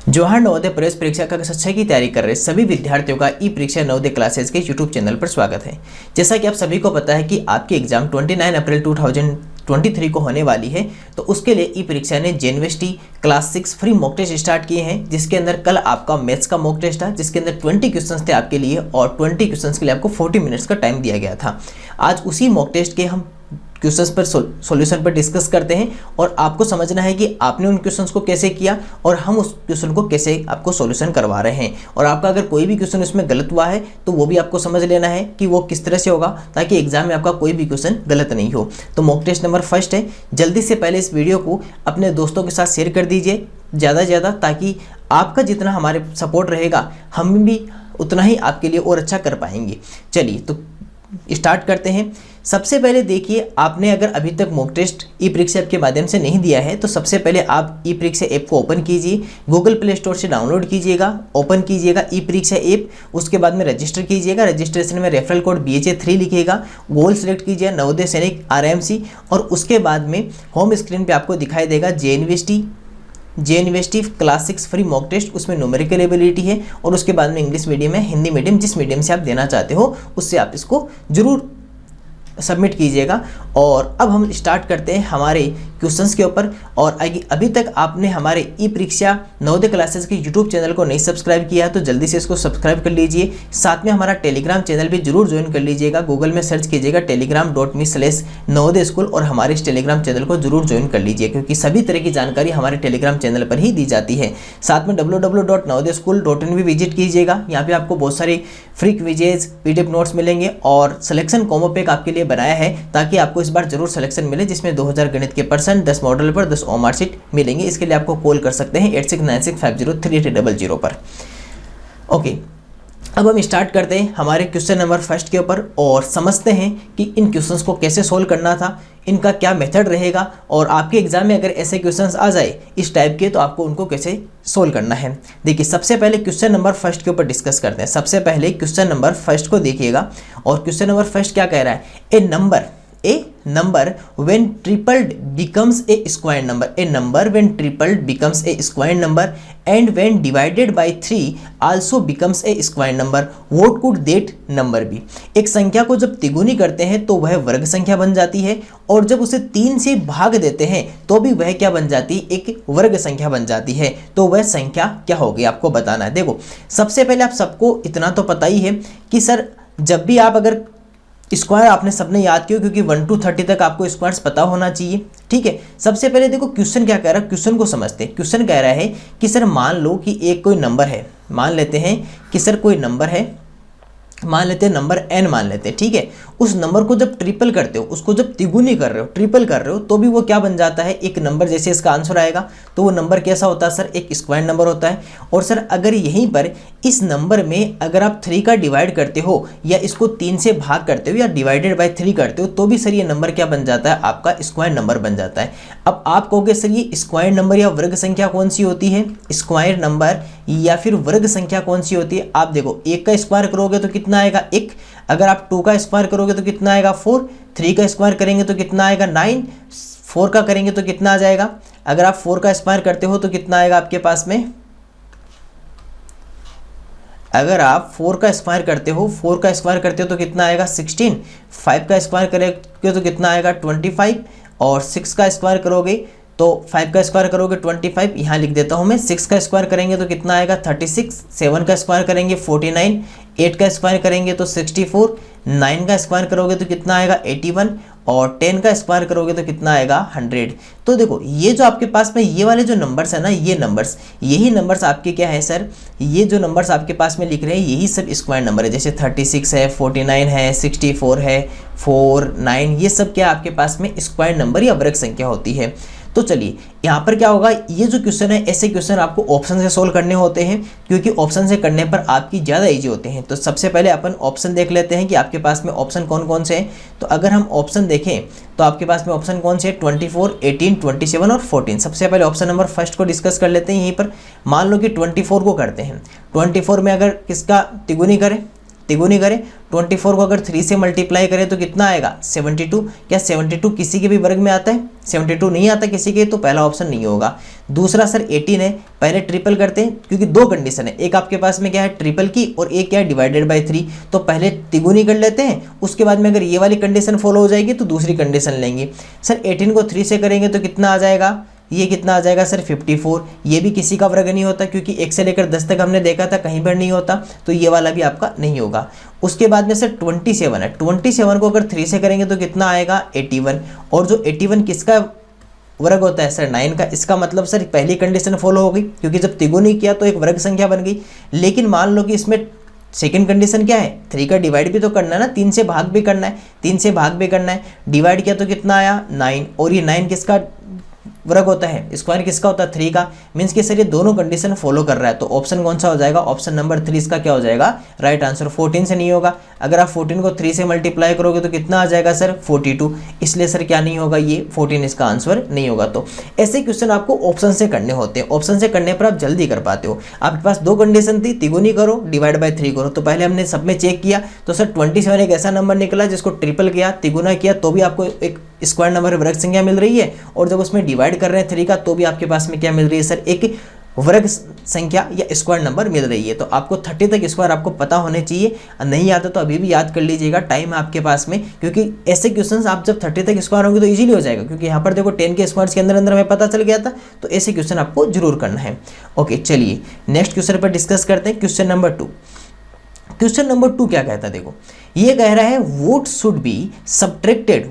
जवाहर नवोदय प्रवेश परीक्षा का कक्षा 6 की तैयारी कर रहे सभी विद्यार्थियों का ई परीक्षा नवोदय क्लासेस के यूट्यूब चैनल पर स्वागत है। जैसा कि आप सभी को पता है कि आपकी एग्जाम 29 अप्रैल 2023 को होने वाली है, तो उसके लिए ई परीक्षा ने JNVST class 6 free mock test start किए हैं, जिसके अंदर कल आपका मैथ्स का मॉक टेस्ट था, जिसके अंदर 20 क्वेश्चंस थे आपके लिए और 20 क्वेश्चंस के लिए आपको 40 मिनट्स का टाइम दिया गया था। आज उसी मॉक टेस्ट के हम क्वेश्चंस पर सॉल्यूशन पर डिस्कस करते हैं और आपको समझना है कि आपने उन क्वेश्चंस को कैसे किया और हम उस क्वेश्चन को कैसे आपको सॉल्यूशन करवा रहे हैं। और आपका अगर कोई भी क्वेश्चन उसमें गलत हुआ है तो वो भी आपको समझ लेना है कि वो किस तरह से होगा, ताकि एग्जाम में आपका कोई भी क्वेश्चन गलत नहीं हो। तो मॉक टेस्ट नंबर फर्स्ट है। जल्दी से पहले इस वीडियो को अपने दोस्तों के साथ शेयर कर दीजिए ज़्यादा से ज़्यादा, ताकि आपका जितना हमारे सपोर्ट रहेगा हम भी उतना ही आपके लिए और अच्छा कर पाएंगे। चलिए तो स्टार्ट करते हैं। सबसे पहले देखिए, आपने अगर अभी तक मॉक टेस्ट ई परीक्षा ऐप के माध्यम से नहीं दिया है तो सबसे पहले आप ई परीक्षा ऐप को ओपन कीजिए, गूगल प्ले स्टोर से डाउनलोड कीजिएगा, ओपन कीजिएगा ई परीक्षा ऐप। उसके बाद में रजिस्टर कीजिएगा, रजिस्ट्रेशन में रेफरल कोड BHA3 लिखिएगा, गोल सेलेक्ट कीजिए नवोदय सैनिक RMC और उसके बाद में होम स्क्रीन पर आपको दिखाई देगा जेएनवीएसटी क्लास 6 फ्री मॉक टेस्ट। उसमें न्यूमेरिकल एबिलिटी है और उसके बाद में इंग्लिश मीडियम है, हिंदी मीडियम, जिस मीडियम से आप देना चाहते हो उससे आप इसको जरूर सबमिट कीजिएगा। और अब हम स्टार्ट करते हैं हमारे क्वेश्चंस के ऊपर। और अभी तक आपने हमारे ई परीक्षा नवोदय क्लासेस के यूट्यूब चैनल को नहीं सब्सक्राइब किया तो जल्दी से इसको सब्सक्राइब कर लीजिए। साथ में हमारा टेलीग्राम चैनल भी जरूर ज्वाइन कर लीजिएगा। गूगल में सर्च कीजिएगा telegram.me/नवोदय स्कूल और हमारे इस टेलीग्राम चैनल को जरूर ज्वाइन कर लीजिए, क्योंकि सभी तरह की जानकारी हमारे टेलीग्राम चैनल पर ही दी जाती है। साथ में www.navodaySchool.in भी विजिट कीजिएगा। यहाँ पे आपको बहुत सारे फ्री क्विजेज, PDF नोट्स मिलेंगे और सिलेक्शन कॉम्बो पैक आपके लिए बनाया है, ताकि आपको इस बार जरूर सिलेक्शन मिले, जिसमें 2000 गणित के परसेंट, 10 मॉडल पर 10 OMR शीट मिलेंगे। इसके लिए आपको कॉल कर सकते हैं 8696503800 पर। ओके, अब हम स्टार्ट करते हैं हमारे क्वेश्चन नंबर फर्स्ट के ऊपर और समझते हैं कि इन क्वेश्चंस को कैसे सोल्व करना था, इनका क्या मेथड रहेगा और आपके एग्जाम में अगर ऐसे क्वेश्चंस आ जाए इस टाइप के तो आपको उनको कैसे सोल्व करना है। देखिए, सबसे पहले क्वेश्चन नंबर फर्स्ट के ऊपर डिस्कस करते हैं। सबसे पहले क्वेश्चन नंबर फर्स्ट को देखिएगा और क्वेश्चन नंबर फर्स्ट क्या कह रहा है, ए number when tripled becomes a square number, a number when tripled becomes a square number and when divided by 3 also becomes a square number, what could that number be? एक संख्या को जब तिगुनी करते हैं तो वह वर्ग संख्या बन जाती है और जब उसे 3 से भाग देते हैं तो भी वह क्या बन जाती है, एक वर्ग संख्या बन जाती है। तो वह संख्या क्या होगी आपको बताना है। देखो, सबसे पहले आप सबको इतना तो पता ही है कि सर जब भी आप अगर स्क्वायर आपने सबने याद किया, क्योंकि 1 to 30 तक आपको स्क्वायर्स पता होना चाहिए। ठीक है, सबसे पहले देखो क्वेश्चन क्या कह रहा है, क्वेश्चन को समझते हैं। क्वेश्चन कह रहा है कि सर मान लो कि एक कोई नंबर है, मान लेते हैं कि सर कोई नंबर है, मान लेते हैं नंबर n मान लेते हैं। ठीक है, उस नंबर को जब ट्रिपल करते हो, उसको जब तिगुनी कर रहे हो, ट्रिपल कर रहे हो, तो भी वो क्या बन जाता है, एक नंबर। जैसे इसका आंसर आएगा तो वो नंबर कैसा होता है सर, एक स्क्वायर नंबर होता है। और सर अगर यहीं पर इस नंबर में अगर आप 3 का डिवाइड करते हो या इसको 3 से भाग करते हो या डिवाइडेड बाय 3 करते हो तो भी सर ये नंबर क्या बन जाता है, आपका स्क्वायर नंबर बन जाता है। अब आप कहोगे सर ये स्क्वायर नंबर या वर्ग संख्या कौन सी होती है, स्क्वायर नंबर या फिर वर्ग संख्या कौन सी होती है। आप देखो, 1 का स्क्वायर करोगे तो कितना आएगा 1, अगर आप 2 का स्क्वायर करोगे तो कितना आएगा 4, 3 का स्क्वायर करेंगे तो कितना आएगा 9, 4 का करेंगे तो कितना आ जाएगा, अगर आप 4 का स्क्वायर करते हो तो कितना आएगा आपके पास में, अगर आप 4 का स्क्वायर करते हो, 4 का स्क्वायर करते हो तो कितना आएगा 16, 5 का स्क्वायर करोगे तो कितना आएगा 25 और 6 का स्क्वायर करोगे तो 5 का स्क्वायर करोगे 25, यहाँ लिख देता हूँ मैं। 6 का स्क्वायर करेंगे तो कितना आएगा 36, 7 का स्क्वायर करेंगे 49, 8 का स्क्वायर करेंगे तो 64, 9 का स्क्वायर करोगे तो कितना आएगा 81 और 10 का स्क्वायर करोगे तो कितना आएगा 100। तो देखो, ये जो आपके पास में ये वाले जो नंबर्स है ना, ये नंबर्स, यही नंबर्स आपके क्या है सर, ये जो नंबर्स आपके पास में लिख रहे हैं यही सब स्क्वायर नंबर है। जैसे 36 है, 49 है, 64 है, 4, 9, ये सब क्या आपके पास में स्क्वायर नंबर या वर्ग संख्या होती है। तो चलिए यहाँ पर क्या होगा, ये जो क्वेश्चन है ऐसे क्वेश्चन आपको ऑप्शन से सोल्व करने होते हैं, क्योंकि ऑप्शन से करने पर आपकी ज़्यादा इजी होते हैं। तो सबसे पहले अपन ऑप्शन देख लेते हैं कि आपके पास में ऑप्शन कौन कौन से हैं। तो अगर हम ऑप्शन देखें तो आपके पास में ऑप्शन कौन से हैं, 24, 18, 27 और 14। सबसे पहले ऑप्शन नंबर फर्स्ट को डिस्कस कर लेते हैं। यहीं पर मान लो कि 24 को करते हैं, 24 में अगर किसका तिगुनी करें तिगुनी करें, 24 को अगर 3 से मल्टीप्लाई करें तो कितना आएगा 72। क्या 72 किसी के भी वर्ग में आता है? 72 नहीं आता किसी के, तो पहला ऑप्शन नहीं होगा। दूसरा सर 18 है, पहले ट्रिपल करते हैं क्योंकि दो कंडीशन है, एक आपके पास में क्या है ट्रिपल की और एक क्या है डिवाइडेड बाई 3, तो पहले तिगुनी कर लेते हैं, उसके बाद में अगर ये वाली कंडीशन फॉलो हो जाएगी तो दूसरी कंडीशन लेंगे। सर 18 को 3 से करेंगे तो कितना आ जाएगा, ये कितना आ जाएगा सर 54। ये भी किसी का वर्ग नहीं होता क्योंकि 1 से लेकर 10 तक हमने देखा था कहीं पर नहीं होता, तो ये वाला भी आपका नहीं होगा। उसके बाद में सर 27 है, 27 को अगर 3 से करेंगे तो कितना आएगा 81, और जो 81 किसका वर्ग होता है सर 9 का। इसका मतलब सर पहली कंडीशन फॉलो हो गई क्योंकि जब तिगुनी किया तो एक वर्ग संख्या बन गई। लेकिन मान लो कि इसमें सेकंड कंडीशन क्या है, 3 का डिवाइड भी तो करना है ना, 3 से भाग भी करना है, 3 से भाग भी करना है, डिवाइड किया तो कितना आया 9, और ये 9 किसका वर्ग होता है, स्क्वायर किसका होता है 3 का। मीन्स कि सर ये दोनों कंडीशन फॉलो कर रहा है, तो ऑप्शन कौन सा हो जाएगा, ऑप्शन नंबर 3 इसका क्या हो जाएगा राइट आंसर। 14 से नहीं होगा, अगर आप 14 को 3 से मल्टीप्लाई करोगे तो कितना आ जाएगा सर 42, इसलिए सर क्या नहीं होगा, ये 14 इसका आंसर नहीं होगा। तो ऐसे क्वेश्चन आपको ऑप्शन से करने होते हैं, ऑप्शन से करने पर आप जल्दी कर पाते हो। आपके पास दो कंडीशन थी, तिगुनी करो डिवाइड बाई 3 करो, तो पहले हमने सब में चेक किया तो सर 27 एक ऐसा नंबर निकला जिसको ट्रिपल किया, तिगुना किया तो भी आपको एक स्क्वायर नंबर वर्ग संख्या मिल रही है, और जब उसमें डिवाइड कर रहे हैं 3 का तो भी आपके पास में क्या मिल रही है सर एक वर्ग संख्या या स्क्वायर नंबर मिल रही है। तो आपको 30 तक स्क्वायर आपको पता होने चाहिए, नहीं आता तो अभी भी याद कर लीजिएगा, टाइम है आपके पास में, क्योंकि ऐसे क्वेश्चंस आप जब 30 तक स्क्वायर होंगे तो इजीली हो जाएगा, क्योंकि यहाँ पर देखो 10 के स्क्वायर्स के अंदर अंदर हमें पता चल गया था। तो ऐसे क्वेश्चन आपको जरूर करना है। ओके चलिए नेक्स्ट क्वेश्चन पर डिस्कस करते हैं। क्वेश्चन नंबर 2, क्वेश्चन नंबर 2 क्या कहता है, देखो ये कह रहा है vote should be subtracted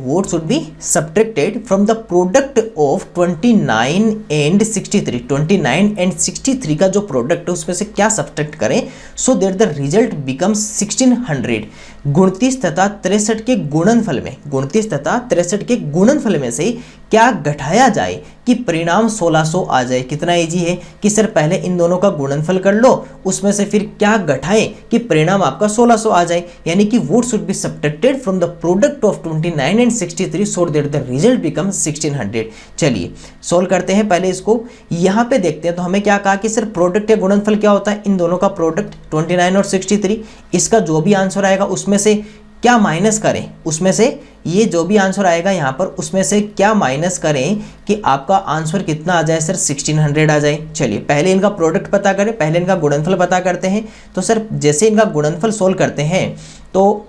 from the product of 29 and 63। 29 and 63 का जो प्रोडक्ट है उसमें से क्या सब्ट्रैक्ट करें so that the result becomes 1600। 29 तथा 63 के गुणनफल में, 29 तथा 63 के गुणनफल में से क्या घटाया जाए कि परिणाम 1600 आ जाए। कितना इजी है कि सर पहले इन दोनों का गुणनफल कर लो, उसमें से फिर क्या घटाएं कि परिणाम आपका 1600 आ जाए, यानी कि vote should be subtracted from the product of 29 and 63 so that the result becomes 1600। चलिए सोल्व करते हैं। पहले इसको यहाँ पे देखते हैं, तो हमें क्या कहा कि सर प्रोडक्ट या गुणनफल क्या होता है, इन दोनों का प्रोडक्ट 29 और 63। इसका जो भी आंसर आएगा उसमें से क्या माइनस करें, उसमें से ये जो भी आंसर आएगा यहाँ पर उसमें से क्या माइनस करें कि आपका आंसर कितना आ जाए सर 1600 आ जाए। चलिए पहले इनका प्रोडक्ट पता करें, पहले इनका गुणनफल पता करते हैं। तो सर जैसे इनका गुणनफल सोल्व करते हैं तो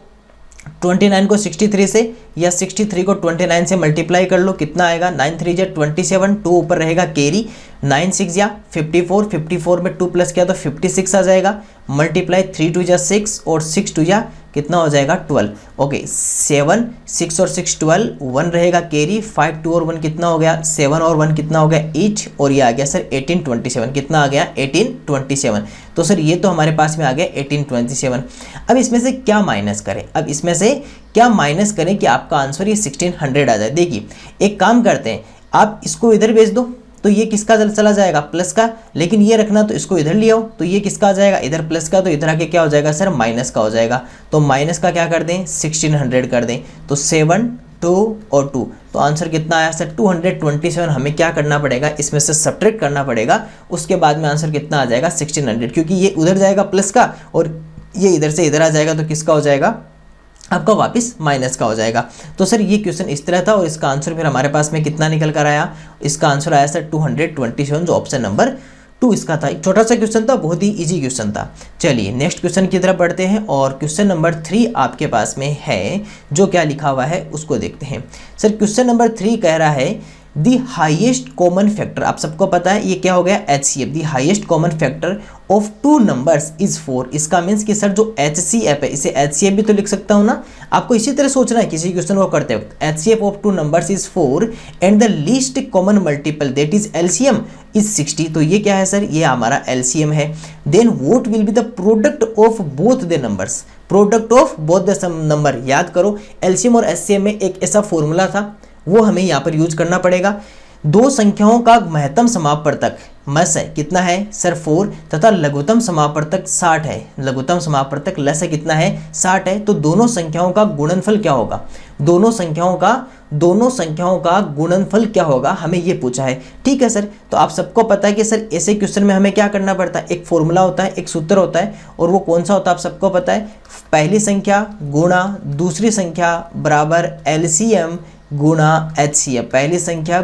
29 को 63 से या 63 को 29 से मल्टीप्लाई कर लो, कितना आएगा 9 3 जा 27, 2 ऊपर रहेगा कैरी, 9 6 या 54, 54 में 2 प्लस किया तो 56 आ जाएगा, मल्टीप्लाई 3 2 जा 6 और 6 2 जा कितना हो जाएगा 12। ओके 7 6 और 6 12, 1 रहेगा कैरी, 5 2 और 1 कितना हो गया 7 और 1 कितना हो गया 8, और ये आ गया सर 1827। कितना आ गया 1827। तो सर ये तो हमारे पास में आ गया 1827। अब इसमें से क्या माइनस करें, अब इसमें से क्या माइनस करें कि आपका आंसर ये 1600 आ जाए। देखिए एक काम करते हैं, आप इसको इधर भेज दो तो ये किसका चला जाएगा प्लस का, लेकिन ये रखना तो इसको इधर ले आओ तो ये किसका आ जाएगा इधर प्लस का, तो इधर आके क्या हो जाएगा सर माइनस का हो जाएगा। तो माइनस का क्या कर दें 1600 कर दें, तो 7 2 और 2, तो आंसर कितना आया सर 227। हमें क्या करना पड़ेगा, इसमें से सब्ट्रैक्ट करना पड़ेगा, उसके बाद में आंसर कितना आ जाएगा 1600, क्योंकि ये उधर जाएगा प्लस का और ये इधर से इधर आ जाएगा तो किसका हो जाएगा आपका वापस माइनस का हो जाएगा। तो सर ये क्वेश्चन इस तरह था और इसका आंसर फिर हमारे पास में कितना निकल कर आया, इसका आंसर आया सर 227, जो ऑप्शन नंबर 2 इसका था। एक छोटा सा क्वेश्चन था, बहुत ही इजी क्वेश्चन था। चलिए नेक्स्ट क्वेश्चन की तरफ बढ़ते हैं और क्वेश्चन नंबर 3 आपके पास में है, जो क्या लिखा हुआ है उसको देखते हैं। सर क्वेश्चन नंबर 3 कह रहा है दी हाइएस्ट कॉमन फैक्टर, आप सबको पता है ये क्या हो गया HCF, the highest common factor of 2 numbers is 4। इसका मीन्स कि सर जो HCF है इसे HCF भी तो लिख सकता हूँ ना, आपको इसी तरह सोचना है किसी क्वेश्चन को करते वक्त। HCF of 2 numbers is 4 and the least common multiple that is LCM is 60। तो ये क्या है सर, ये हमारा LCM है। Then what will be the product of both the numbers, product of both the number. याद करो LCM और HCM में एक ऐसा फॉर्मूला था, वो हमें यहाँ पर यूज करना पड़ेगा। दो संख्याओं का महत्तम समापवर्तक मस है कितना है सर 4 तथा लघुत्तम समापवर्तक 60 है, लघुत्तम समापवर्तक लस है कितना है 60 है। तो दोनों संख्याओं का गुणनफल क्या होगा, दोनों संख्याओं का गुणनफल क्या होगा, हमें ये पूछा है। ठीक है सर, तो आप सबको पता है कि सर ऐसे क्वेश्चन में हमें क्या करना पड़ता है, एक फॉर्मूला होता है, एक सूत्र होता है, और वो कौन सा होता है आप सबको पता है, पहली संख्या गुणा दूसरी संख्या बराबर एलसीएम गुणा एचसीएफ, पहली संख्या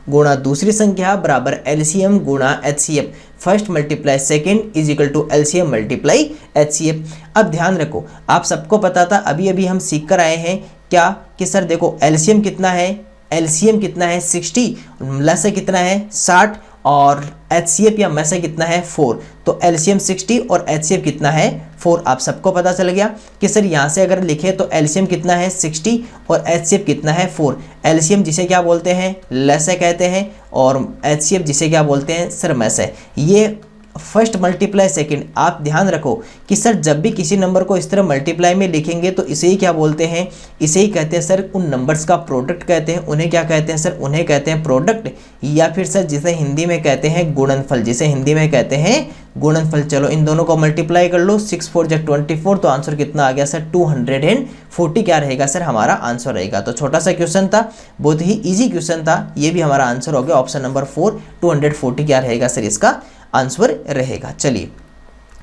गुणा दूसरी संख्या बराबर एलसीएम गुणा HCF, first multiply second is equal to LCM multiply HCF. अब ध्यान रखो, आप सबको पता था, अभी अभी हम सीख कर आए हैं क्या कि सर देखो एलसीएम कितना है, एलसीएम कितना है 60, लस कितना है 60, और एचसीएफ या मस कितना है 4, तो एलसीएम 60 और एचसीएफ कितना है 4। आप सबको पता चल गया कि सर यहाँ से अगर लिखे तो एलसीएम कितना है 60 और एचसीएफ कितना है 4। एलसीएम जिसे क्या बोलते हैं लस कहते हैं, और एचसीएफ जिसे क्या बोलते हैं सर मस है। ये फर्स्ट मल्टीप्लाई सेकंड, आप ध्यान रखो कि सर जब भी किसी नंबर को इस तरह मल्टीप्लाई में लिखेंगे तो इसे ही क्या बोलते हैं, इसे ही कहते हैं सर उन नंबर्स का प्रोडक्ट कहते हैं, उन्हें क्या कहते हैं सर, उन्हें कहते हैं प्रोडक्ट, या फिर सर जिसे हिंदी में कहते हैं गुणनफल, जिसे हिंदी में कहते हैं गुणनफल। चलो इन दोनों को मल्टीप्लाई कर लो, 6 4 जा 24, तो आंसर कितना आ गया सर 240 क्या रहेगा सर हमारा आंसर रहेगा। तो छोटा सा क्वेश्चन था, बहुत ही ईजी क्वेश्चन था, ये भी हमारा आंसर हो गया ऑप्शन नंबर 4, 240 क्या रहेगा सर इसका आंसर रहेगा। चलिए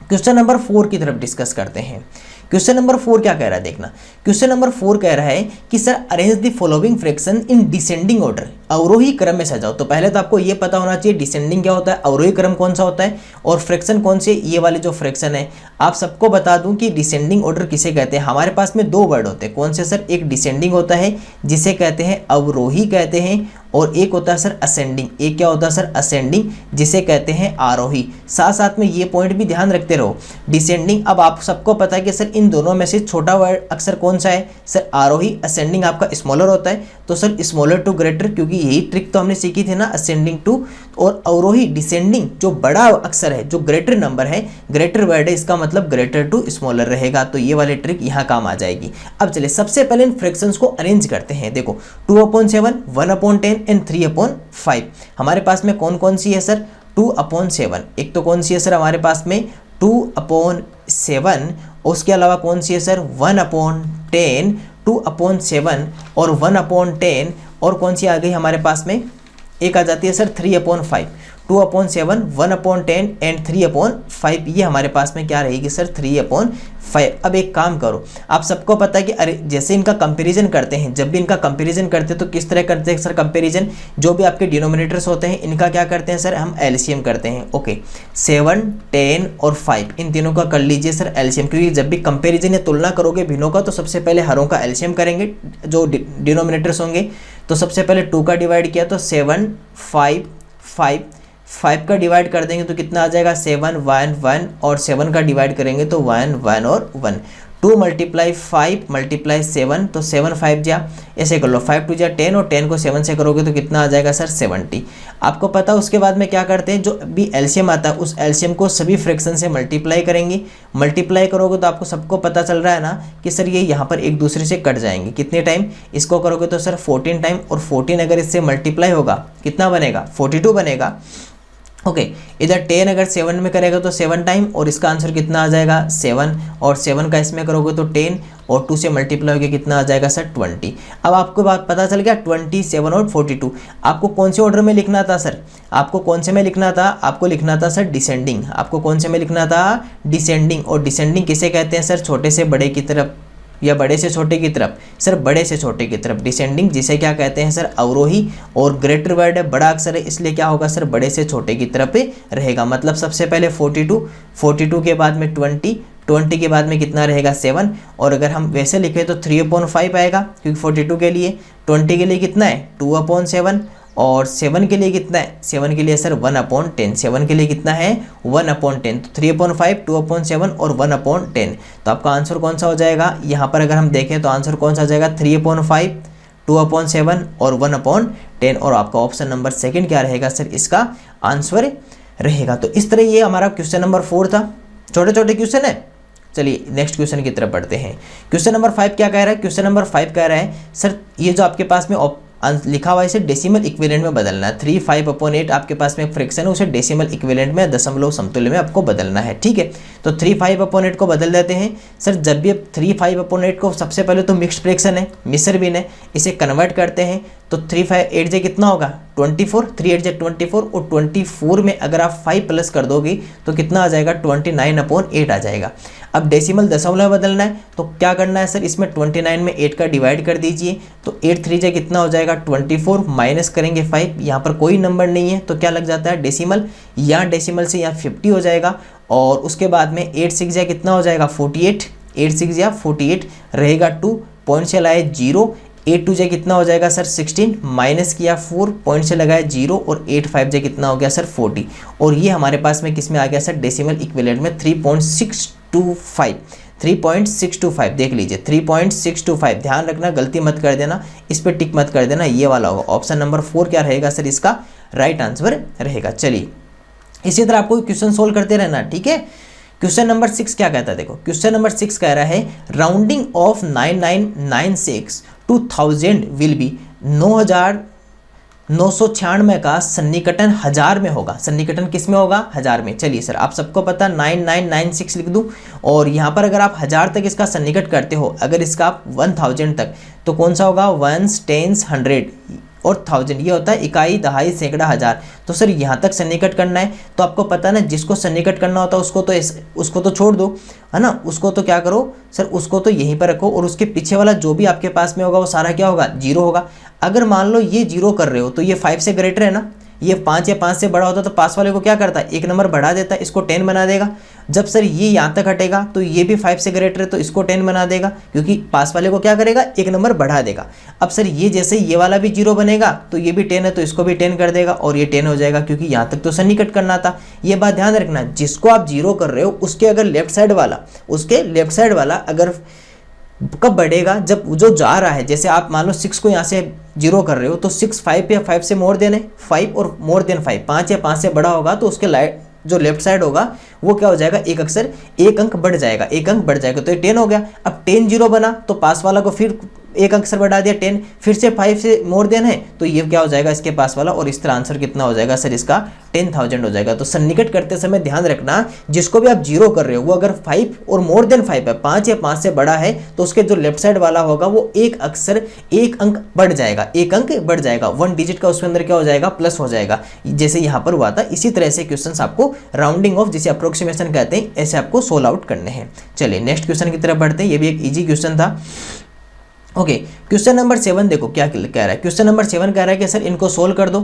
क्वेश्चन नंबर 4 की तरफ डिस्कस करते हैं। क्वेश्चन नंबर 4 क्या कह रहा है देखना, क्वेश्चन नंबर 4 कह रहा है कि sir arrange the following fraction in descending order, अवरोही क्रम में सजाओ। तो पहले तो आपको ये पता होना चाहिए डिसेंडिंग क्या होता है, अवरोही क्रम कौन सा होता है, और फ्रैक्शन कौन से, ये वाले जो फ्रैक्शन है। आप सबको बता दूं कि डिसेंडिंग ऑर्डर किसे कहते हैं, हमारे पास में 2 वर्ड होते हैं, कौन से सर, एक डिसेंडिंग होता है जिसे कहते हैं अवरोही कहते हैं, और एक होता है सर असेंडिंग, एक क्या होता है सर असेंडिंग जिसे कहते हैं आरोही। साथ साथ में ये पॉइंट भी ध्यान रखते रहो, डिसेंडिंग, अब आप सबको पता है कि सर इन दोनों में से छोटा वर्ड अक्षर कौन सा है सर आरोही, असेंडिंग आपका स्मॉलर होता है, तो सर स्मॉलर टू ग्रेटर, क्योंकि यही ट्रिक तो हमने सीखी थी ना असेंडिंग टू, और अवरोही डिसेंडिंग जो बड़ा अक्षर है, जो ग्रेटर नंबर है, ग्रेटर वर्ड है, इसका मतलब ग्रेटर टू स्मॉलर रहेगा, तो ये वाली ट्रिक यहाँ काम आ जाएगी। अब चलिए सबसे पहले इन फ्रैक्शंस को अरेंज करते हैं। देखो 2/7, 1/10 एंड 3/5 हमारे पास में कौन कौन सी है सर, 2/7, एक तो कौन सी है सर हमारे पास में 2/7, उसके अलावा कौन सी है सर 1/10, 2/7 और 1/10, और कौन सी आ गई हमारे पास में, एक आ जाती है सर 3/5, 2/7, 1/10 एंड 3/5, ये हमारे पास में क्या रहेगी सर 3/5। अब एक काम करो, आप सबको पता है कि अरे जैसे इनका कंपैरिजन करते हैं, जब भी इनका कंपैरिजन करते हैं तो किस तरह करते हैं सर कंपैरिजन, जो भी आपके डिनोमिनेटर्स होते हैं इनका क्या करते हैं सर हम एलसीएम करते हैं। ओके 7, 10 और 5 इन तीनों का कर लीजिए सर एलसीएम, क्योंकि जब भी कंपैरिजन या तुलना करोगे भिन्नों का तो सबसे पहले हरों का एलसीएम करेंगे, जो डिनोमिनेटर्स होंगे। तो सबसे पहले 2 का डिवाइड किया तो 7, 5, 5 का डिवाइड कर देंगे तो कितना आ जाएगा 7, 1, 1, और 7 का डिवाइड करेंगे तो 1, 1 और 1, 2 × 5 × 7, तो 7 5 जा, ऐसे कर लो 5 2 जा 10, और 10 को 7 से करोगे तो कितना आ जाएगा सर 70। आपको पता है उसके बाद में क्या करते हैं, जो भी एलसीएम आता है उस एलसीएम को सभी फ्रैक्शन से मल्टीप्लाई करेंगे, मल्टीप्लाई करोगे तो आपको सबको पता चल रहा है ना कि सर ये यहाँ पर एक दूसरे से कट जाएंगे, कितने टाइम, इसको करोगे तो सर 14 टाइम, और 14 अगर इससे मल्टीप्लाई होगा कितना बनेगा 42 बनेगा। ओके इधर 10 अगर 7 में करेगा तो 7 टाइम, और इसका आंसर कितना आ जाएगा 7, और 7 का इसमें करोगे तो 10, और 2 से मल्टीप्लाई होकर कितना आ जाएगा सर 20। अब आपको बात पता चल गया 27 और 42। आपको कौन से ऑर्डर में लिखना था सर, आपको कौन से में लिखना था, आपको लिखना था सर डिसेंडिंग, आपको कौन से में लिखना था डिसेंडिंग। और डिसेंडिंग किसे कहते हैं सर, छोटे से बड़े की तरफ या बड़े से छोटे की तरफ, सर बड़े से छोटे की तरफ डिसेंडिंग, जिसे क्या कहते हैं सर अवरोही, और ग्रेटर वर्ड है बड़ा अक्षर है इसलिए क्या होगा सर बड़े से छोटे की तरफ रहेगा। मतलब सबसे पहले 42 के बाद में 20 के बाद में कितना रहेगा 7, और अगर हम वैसे लिखें तो 3/5 आएगा, क्योंकि 42 के लिए, 20 के लिए कितना है 2/7, और 7 के लिए कितना है, 7 के लिए सर 1/10, 7 के लिए कितना है 1/10, तो 3/5, 2/7 और 1/10। तो आपका आंसर कौन सा हो जाएगा, यहाँ पर अगर हम देखें तो आंसर कौन सा हो जाएगा 3/5, 2/7 और 1/10, और आपका ऑप्शन नंबर 2 क्या रहेगा सर इसका आंसर रहेगा। तो इस तरह ये हमारा क्वेश्चन नंबर 4 था, छोटे छोटे क्वेश्चन है। चलिए नेक्स्ट क्वेश्चन की तरफ बढ़ते हैं। क्वेश्चन नंबर 5 क्या कह रहा है, क्वेश्चन नंबर 5 कह रहा है सर ये जो आपके पास में लिखा हुआ इसे डेसिमल इक्विवेलेंट में बदलना है। 3 5/8 आपके पास में एक फ्रैक्शन है, उसे डेसिमल इक्विवेलेंट में दशमलव समतुल्य में आपको बदलना है। ठीक है, तो 3 5/8 को बदल देते हैं। सर जब भी 3 5/8 को सबसे पहले तो मिक्स्ड फ्रैक्शन है, मिश्र भिन्न है, इसे कन्वर्ट करते हैं तो 3 5 8 जे कितना होगा 24, 3 8 जे 24 और 24 में अगर आप 5 प्लस कर दोगे तो कितना आ जाएगा 29/8 आ जाएगा। अब डेसिमल दशमलव में बदलना है तो क्या करना है सर, इसमें 29 में 8 का डिवाइड कर दीजिए तो 8 3 जे कितना हो जाएगा 24, माइनस करेंगे 5, यहाँ पर कोई नंबर नहीं है तो क्या लग जाता है डेसिमल, यहाँ डेसिमल से यहाँ 50 हो जाएगा और उसके बाद में 8 6 जा कितना हो जाएगा 48, 8 6 जा 48 रहेगा 2, पॉइंट से लाए 0, 8 2 जे कितना हो जाएगा सर 16, माइनस किया 4, पॉइंट से लगाया 0 और 8 5 जे कितना हो गया सर 40 और ये हमारे पास में किस में आ गया सर डेसिमल इक्विवेलेंट में 3.625, 3.625 देख लीजिए 3.625, ध्यान रखना गलती मत कर देना, इस पर टिक मत कर देना, ये वाला होगा ऑप्शन नंबर 4 क्या रहेगा सर इसका राइट आंसर रहेगा। चलिए इसी तरह आपको क्वेश्चन सोल्व करते रहना, ठीक है। क्वेश्चन नंबर 6 क्या कहता है, देखो क्वेश्चन नंबर 6 कह रहा है rounding off 9996 to 1000 will be 9996 का सन्निकटन 1000 में होगा। सन्निकटन किस में होगा 1000 में। चलिए सर आप सबको पता 9996 लिख दूं और यहाँ पर अगर आप 1000 तक इसका सन्निकट करते हो, अगर इसका आप 1000 तक तो कौन सा होगा 1s 10s 100 और 1000 ये होता है इकाई, दहाई, सैकड़ा, हजार। तो सर यहाँ तक सन्निकट करना है तो आपको पता है ना जिसको सन्निकट करना होता है उसको तो छोड़ दो, है ना, उसको तो क्या करो सर उसको तो यहीं पर रखो और उसके पीछे वाला जो भी आपके पास में होगा वो सारा क्या होगा 0 होगा। अगर मान लो ये 0 कर रहे हो तो ये 5 से ग्रेटर है ना, ये 5 या 5 से बड़ा होता तो पास वाले को क्या करता है 1 नंबर बढ़ा देता है, इसको 10 बना देगा। जब सर ये यहाँ तक हटेगा तो ये भी 5 से ग्रेटर है तो इसको 10 बना देगा, क्योंकि पास वाले को क्या करेगा 1 नंबर बढ़ा देगा। अब सर ये जैसे ये वाला भी 0 बनेगा तो ये भी 10 है तो इसको भी 10 कर देगा और ये 10 हो जाएगा, क्योंकि यहाँ तक तो सन्निकट करना था। ये बात ध्यान रखना, जिसको आप 0 कर रहे हो उसके अगर लेफ्ट साइड वाला अगर कब बढ़ेगा, जब जो जा रहा है, जैसे आप मान लो 6 को यहाँ से 0 कर रहे हो तो 6 5 या 5 से मोर देन है 5 और मोर देन 5, 5 या 5 से बड़ा होगा तो उसके जो लेफ्ट साइड होगा वो क्या हो जाएगा एक अंक बढ़ जाएगा, तो ये 10 हो गया। अब 10 0 बना तो पास वाला को फिर एक अंक सर बढ़ा दिया 10, फिर से 5 से मोर देन है तो ये क्या हो जाएगा इसके पास वाला, और इस तरह आंसर कितना हो जाएगा सर इसका 10,000 हो जाएगा। तो सन्निकट करते समय ध्यान रखना जिसको भी आप 0 कर रहे हो वो अगर 5 और मोर देन 5 है, 5 या 5 से बड़ा है तो उसके जो लेफ्ट साइड वाला होगा वो एक अंक बढ़ जाएगा, 1 अंक बढ़ जाएगा, 1 डिजिट का उसके अंदर क्या हो जाएगा प्लस हो जाएगा, जैसे यहाँ पर हुआ था। इसी तरह से क्वेश्चन आपको राउंडिंग ऑफ जिसे अप्रोक्सीमेशन कहते हैं ऐसे आपको सोल्व आउट करने हैं। चलिए नेक्स्ट क्वेश्चन की तरफ बढ़ते हैं, ये भी एक इजी क्वेश्चन था। ओके, क्वेश्चन नंबर 7 देखो क्या कह रहा है। क्वेश्चन नंबर 7 कह रहा है कि सर इनको सोल्व कर दो।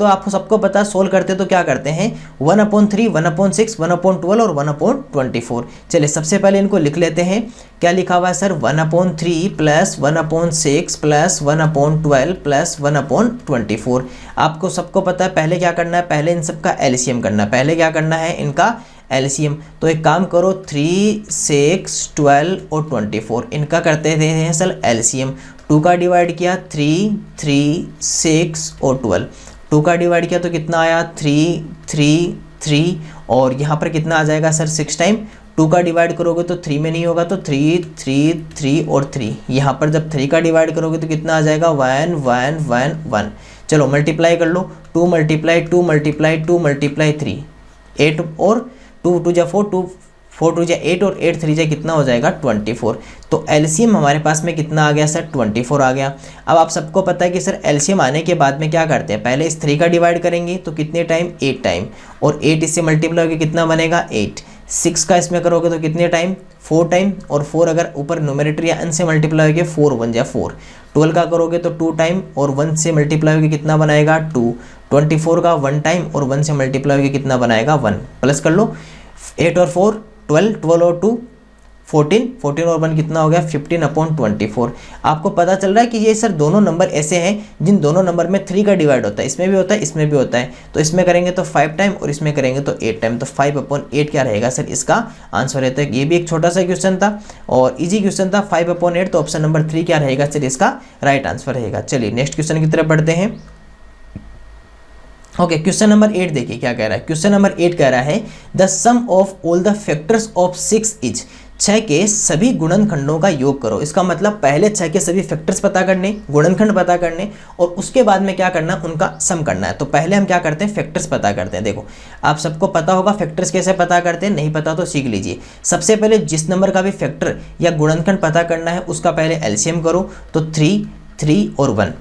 आपको सबको पता है सोल्व करते तो क्या करते हैं 1/3, 1/6, 1/12 और 1/24। चलिए सबसे पहले इनको लिख लेते हैं। क्या लिखा हुआ है सर 1/3 प्लस 1/6 प्लस 1/12 प्लस 1/24। आपको सबको पता है पहले क्या करना है, पहले इन सबका एलसीएम करना है। पहले क्या करना है इनका एलसीएम, तो एक काम करो 3 6 12 और 24 इनका करते हैं सर एलसीएम। 2 का डिवाइड किया 3 3 6 और 12, 2 का डिवाइड किया तो कितना आया 3 3 3 और यहाँ पर कितना आ जाएगा सर 6 टाइम। 2 का डिवाइड करोगे तो 3 में नहीं होगा तो 3 3 3 और 3, यहाँ पर जब 3 का डिवाइड करोगे तो कितना आ जाएगा 1 1 1 1। चलो मल्टीप्लाई कर लो, 2 मल्टीप्लाई 2 मल्टीप्लाई 2 मल्टीप्लाई 3, 8 और 2 2 जा 4, 2 4 2 जा 8 और 8 3 जा कितना हो जाएगा 24। तो एलसीएम हमारे पास में कितना आ गया सर 24 आ गया। अब आप सबको पता है कि सर एलसीएम आने के बाद में क्या करते हैं, पहले इस 3 का डिवाइड करेंगे तो कितने टाइम 8 टाइम, और 8 इससे मल्टीप्लाई होकर कितना बनेगा 8। 6 का इसमें करोगे तो कितने टाइम 4 टाइम, और 4 अगर ऊपर न्यूमरेटर या n से मल्टीप्लाई होकर 4 1 जा 4। 12 का करोगे तो 2 टाइम और 1 से मल्टीप्लाई होकर कितना बनाएगा 2। 24 का 1 टाइम और 1 से मल्टीप्लाई होकर कितना बनाएगा 1। प्लस कर लो 8 और 4 12, 12 और 2 14, 14 और 1 कितना हो गया 15/24। आपको पता चल रहा है कि ये सर दोनों नंबर ऐसे हैं जिन दोनों नंबर में 3 का डिवाइड होता है, इसमें भी होता है इसमें भी होता है। तो इसमें करेंगे तो 5 टाइम और इसमें करेंगे तो 8 टाइम, तो 5/8 क्या रहेगा सर इसका आंसर रहता है। ये भी एक छोटा सा क्वेश्चन था और इजी क्वेश्चन था 5/8, तो ऑप्शन नंबर 3 क्या रहेगा सर इसका राइट आंसर रहेगा। चलिए नेक्स्ट क्वेश्चन की तरफ बढ़ते हैं। ओके, क्वेश्चन नंबर 8 देखिए क्या कह रहा है। क्वेश्चन नंबर 8 कह रहा है the sum of all the factors of 6 is 6 के सभी गुणनखंडों का योग करो। इसका मतलब पहले 6 के सभी फैक्टर्स पता करने, गुणनखंड पता करने, और उसके बाद में क्या करना, उनका सम करना है। तो पहले हम क्या करते हैं, फैक्टर्स पता करते हैं। देखो आप सबको पता होगा फैक्टर्स कैसे पता करते हैं, नहीं पता तो सीख लीजिए। सबसे पहले जिस नंबर का भी फैक्टर या गुणनखंड पता करना है उसका पहले एलसीएम करो। तो 3, 3 और 1,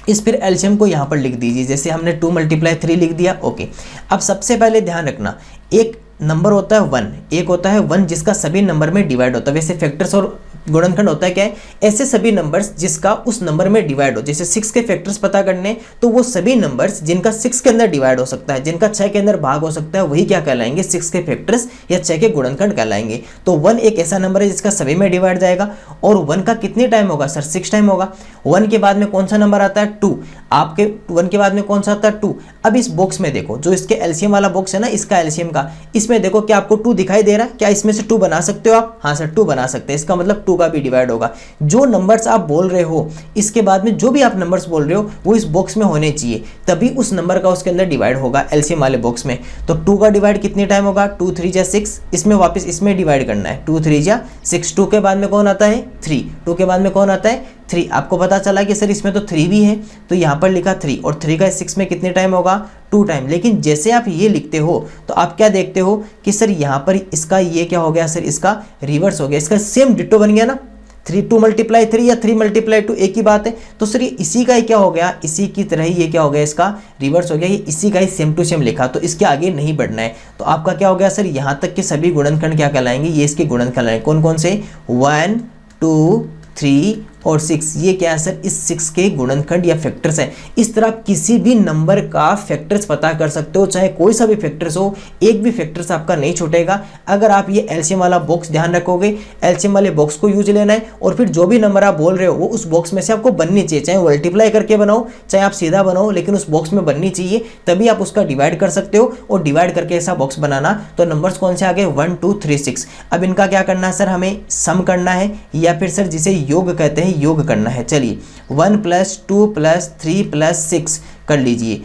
इस फिर एलसीएम को यहाँ पर लिख दीजिए। जैसे हमने 2 × 3 लिख दिया। ओके, अब सबसे पहले ध्यान रखना, एक नंबर होता है 1, एक होता है 1 जिसका सभी नंबर में डिवाइड होता है। वैसे फैक्टर्स और गुणनखंड होता है क्या है, ऐसे सभी नंबर्स जिसका उस नंबर में डिवाइड हो। जैसे 6 के फैक्टर्स पता करने, तो वो सभी नंबर्स जिनका 6 के अंदर डिवाइड हो सकता है, जिनका 6 के अंदर भाग हो सकता है, वही क्या कहलाएंगे, 6 के फैक्टर्स या 6 के गुणनखंड कहलाएंगे। तो 1 एक ऐसा नंबर है जिसका सभी में डिवाइड जाएगा, और 1 का कितने टाइम होगा सर, 6 टाइम होगा। 1 के बाद में कौन सा नंबर आता है, 2। आपके 1 के बाद में कौन सा आता है, 2। अब इस बॉक्स में देखो, जो इसके एलसीएम वाला बॉक्स है ना, इसका एलसीएम का, इसमें देखो क्या आपको 2 दिखाई दे रहा है, क्या इसमें से 2 बना सकते हो आप, हाँ सर 2 बना सकते हैं। इसका मतलब 2 का भी डिवाइड होगा। जो नंबर्स आप बोल रहे हो, इसके बाद में जो भी आप नंबर्स बोल रहे हो वो इस बॉक्स में होने चाहिए, तभी उस नंबर का उसके अंदर डिवाइड होगा एलसीएम वाले बॉक्स में। तो 2 का डिवाइड कितने टाइम होगा, 2 3 जा 6, इसमें वापस इसमें डिवाइड करना है, 2 3 जा 6। 2 के बाद में कौन आता है, 3। 2 के बाद में कौन आता है, 3। आपको पता चला कि सर इसमें तो 3 भी है, तो यहाँ पर लिखा 3, और 3 का 6 में कितने टाइम होगा, 2 टाइम। लेकिन जैसे आप ये लिखते हो तो आप क्या देखते हो कि सर यहाँ पर इसका ये क्या हो गया सर, इसका रिवर्स हो गया, इसका सेम डिट्टो बन गया ना। 2 × 3 या 3 × 2 एक ही बात है। तो सर ये इसी का ही क्या हो गया, इसी की तरह ही ये क्या हो गया, इसका रिवर्स हो गया, ये इसी का ही सेम टू सेम लिखा, तो इसके आगे नहीं बढ़ना है। तो आपका क्या हो गया सर, यहाँ तक के सभी गुणनखंड क्या कहलाएंगे, ये इसके गुणनखंड कहलाएंगे। कौन कौन से, 1 2 3 और 6, ये क्या है सर, इस 6 के गुणनखंड या फैक्टर्स हैं। इस तरह किसी भी नंबर का फैक्टर्स पता कर सकते हो, चाहे कोई सा भी फैक्टर्स हो, एक भी फैक्टर्स आपका नहीं छूटेगा अगर आप ये एलसीएम वाला बॉक्स ध्यान रखोगे। एलसीएम वाले बॉक्स को यूज लेना है, और फिर जो भी नंबर आप बोल रहे हो वो उस बॉक्स में से आपको बननी चाहिए, चाहे मल्टीप्लाई करके बनाओ चाहे आप सीधा बनाओ, लेकिन उस बॉक्स में बननी चाहिए, तभी आप उसका डिवाइड कर सकते हो। और डिवाइड करके ऐसा बॉक्स बनाना, तो नंबर्स कौन से आ गए, 1 2 3 6। अब इनका क्या करना है सर, हमें सम करना है, या फिर सर जिसे योग कहते हैं योग करना है। चलिए 1 + 2 + 3 + 6 कर लीजिए।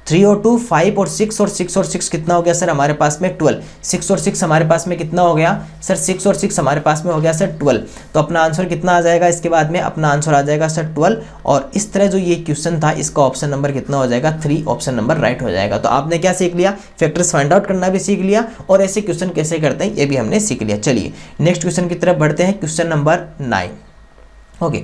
3 और 2 5 और 6 और 6 और 6 कितना हो गया सर, हमारे पास में 12। 6 और 6 हमारे पास में कितना हो गया सर, 6 और 6 हमारे पास में हो गया सर 12। तो अपना आंसर कितना आ जाएगा, इसके बाद में अपना आंसर आ जाएगा सर 12। और इस तरह जो ये क्वेश्चन था, इसका ऑप्शन नंबर कितना हो जाएगा, 3 ऑप्शन नंबर राइट हो जाएगा। तो आपने क्या सीख लिया, फैक्टर्स फाइंड आउट करना भी सीख लिया, और ऐसे क्वेश्चन कैसे करते हैं ये भी हमने सीख लिया। चलिए नेक्स्ट क्वेश्चन की तरफ बढ़ते हैं, question number 9। Okay,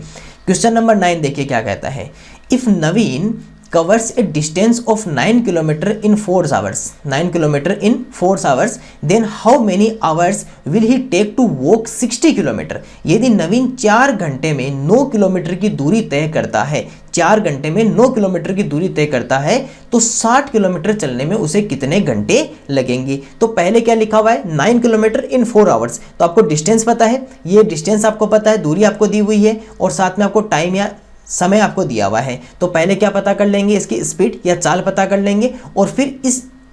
question number 9 देखिए क्या कहता है, if Naveen covers a distance of 9 km in 4 hours, 9 km in 4 hours, then how many hours will he take to walk 60 km? यदि नवीन 4 घंटे में 9 किलोमीटर की दूरी तय करता है, 4 घंटे में 9 किलोमीटर की दूरी तय करता है, तो 60 किलोमीटर चलने में उसे कितने घंटे लगेंगे। तो पहले क्या लिखा हुआ है, 9 किलोमीटर इन 4 आवर्स। तो आपको डिस्टेंस पता है, ये डिस्टेंस आपको पता है, दूरी आपको दी हुई है, और साथ में आपको टाइम या समय आपको दिया हुआ है। तो पहले क्या पता कर लेंगे, इसकी स्पीड या चाल पता कर लेंगे, और फिर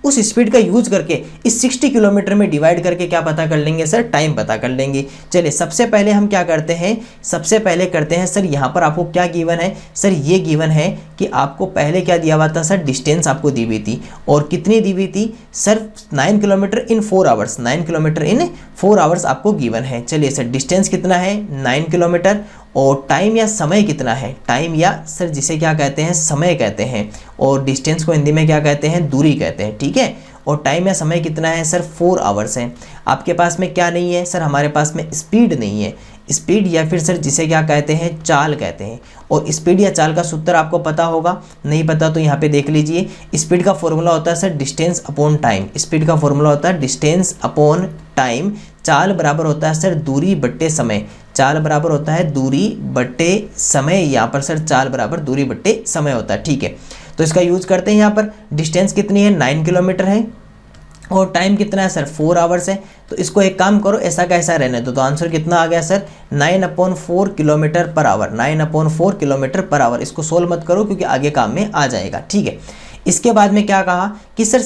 उस स्पीड का यूज करके इस 60 किलोमीटर में डिवाइड करके क्या पता कर लेंगे सर, टाइम पता कर लेंगे। चलिए सबसे पहले हम क्या करते हैं, सबसे पहले करते हैं सर, यहाँ पर आपको क्या गिवन है सर, ये गिवन है कि आपको पहले क्या दिया हुआ था सर, डिस्टेंस आपको दी हुई थी, और कितनी दी हुई थी सर, 9 किलोमीटर इन 4 आवर्स, 9 किलोमीटर इन 4 आवर्स आपको गिवन है। चलिए सर डिस्टेंस कितना है, 9 किलोमीटर, और टाइम या समय कितना है, टाइम या सर जिसे क्या कहते हैं, समय कहते हैं, और डिस्टेंस को हिंदी में क्या कहते हैं, दूरी कहते हैं, ठीक है। और टाइम या समय कितना है सर, 4 आवर्स है। आपके पास में क्या नहीं है सर, हमारे पास में स्पीड नहीं है, स्पीड या फिर सर जिसे क्या कहते हैं, चाल कहते हैं। और स्पीड या चाल का सूत्र आपको पता होगा, नहीं पता तो यहाँ पे देख लीजिए। स्पीड का फॉर्मूला होता है sir distance upon time, speed का फॉर्मूला होता है डिस्टेंस अपॉन टाइम। चाल बराबर होता है सर दूरी बट्टे समय, चाल बराबर होता है दूरी बट्टे समय, यहाँ पर सर चाल बराबर दूरी बट्टे समय होता है, ठीक है। तो इसका यूज करते हैं, यहाँ पर डिस्टेंस कितनी है, 9 किलोमीटर है, और टाइम कितना है सर, 4 आवर्स है। तो इसको एक काम करो, ऐसा कैसा रहने दो, तो आंसर कितना आ गया sir, 9/4 kilometre per hour, 9/4 kilometre per hour. इसको सोल्व मत करो क्योंकि आगे काम में आ जाएगा, ठीक है। इसके बाद में क्या कहा कि सर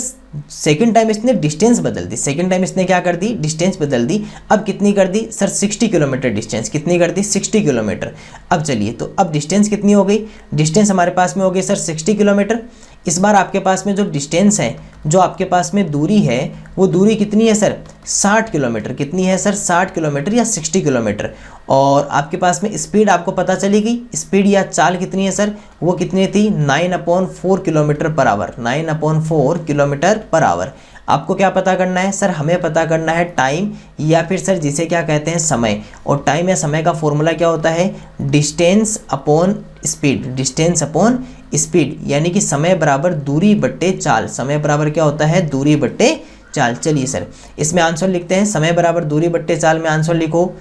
सेकंड टाइम इसने डिस्टेंस बदल दी, सेकंड टाइम इसने क्या कर दी, डिस्टेंस बदल दी। अब कितनी कर दी सर, 60 किलोमीटर डिस्टेंस, कितनी कर दी, 60 किलोमीटर। अब चलिए, तो अब डिस्टेंस कितनी हो गई, डिस्टेंस हमारे पास में हो गई सर 60 किलोमीटर। इस बार आपके पास में जो डिस्टेंस है, जो आपके पास में दूरी है, वो दूरी कितनी है सर, 60 किलोमीटर। कितनी है सर? 60 किलोमीटर या 60 किलोमीटर। और आपके पास में स्पीड आपको पता चली गई, स्पीड या चाल कितनी है सर? वो कितनी थी? 9/4 kilometre per hour. 9/4 kilometre per hour. आपको क्या पता करना है सर? हमें पता करना है टाइम, या फिर सर जिसे क्या कहते हैं, समय। और टाइम या समय का फॉर्मूला क्या होता है? Distance upon speed. Distance upon speed, यानी कि समय बराबर दूरी बट्टे चाल। समय बराबर क्या होता है? दूरी बट्टे चाल। चलिए सर इसमें आंसर लिखते हैं। समय बराबर दूरी बट्टे चाल में आंसर लिखो,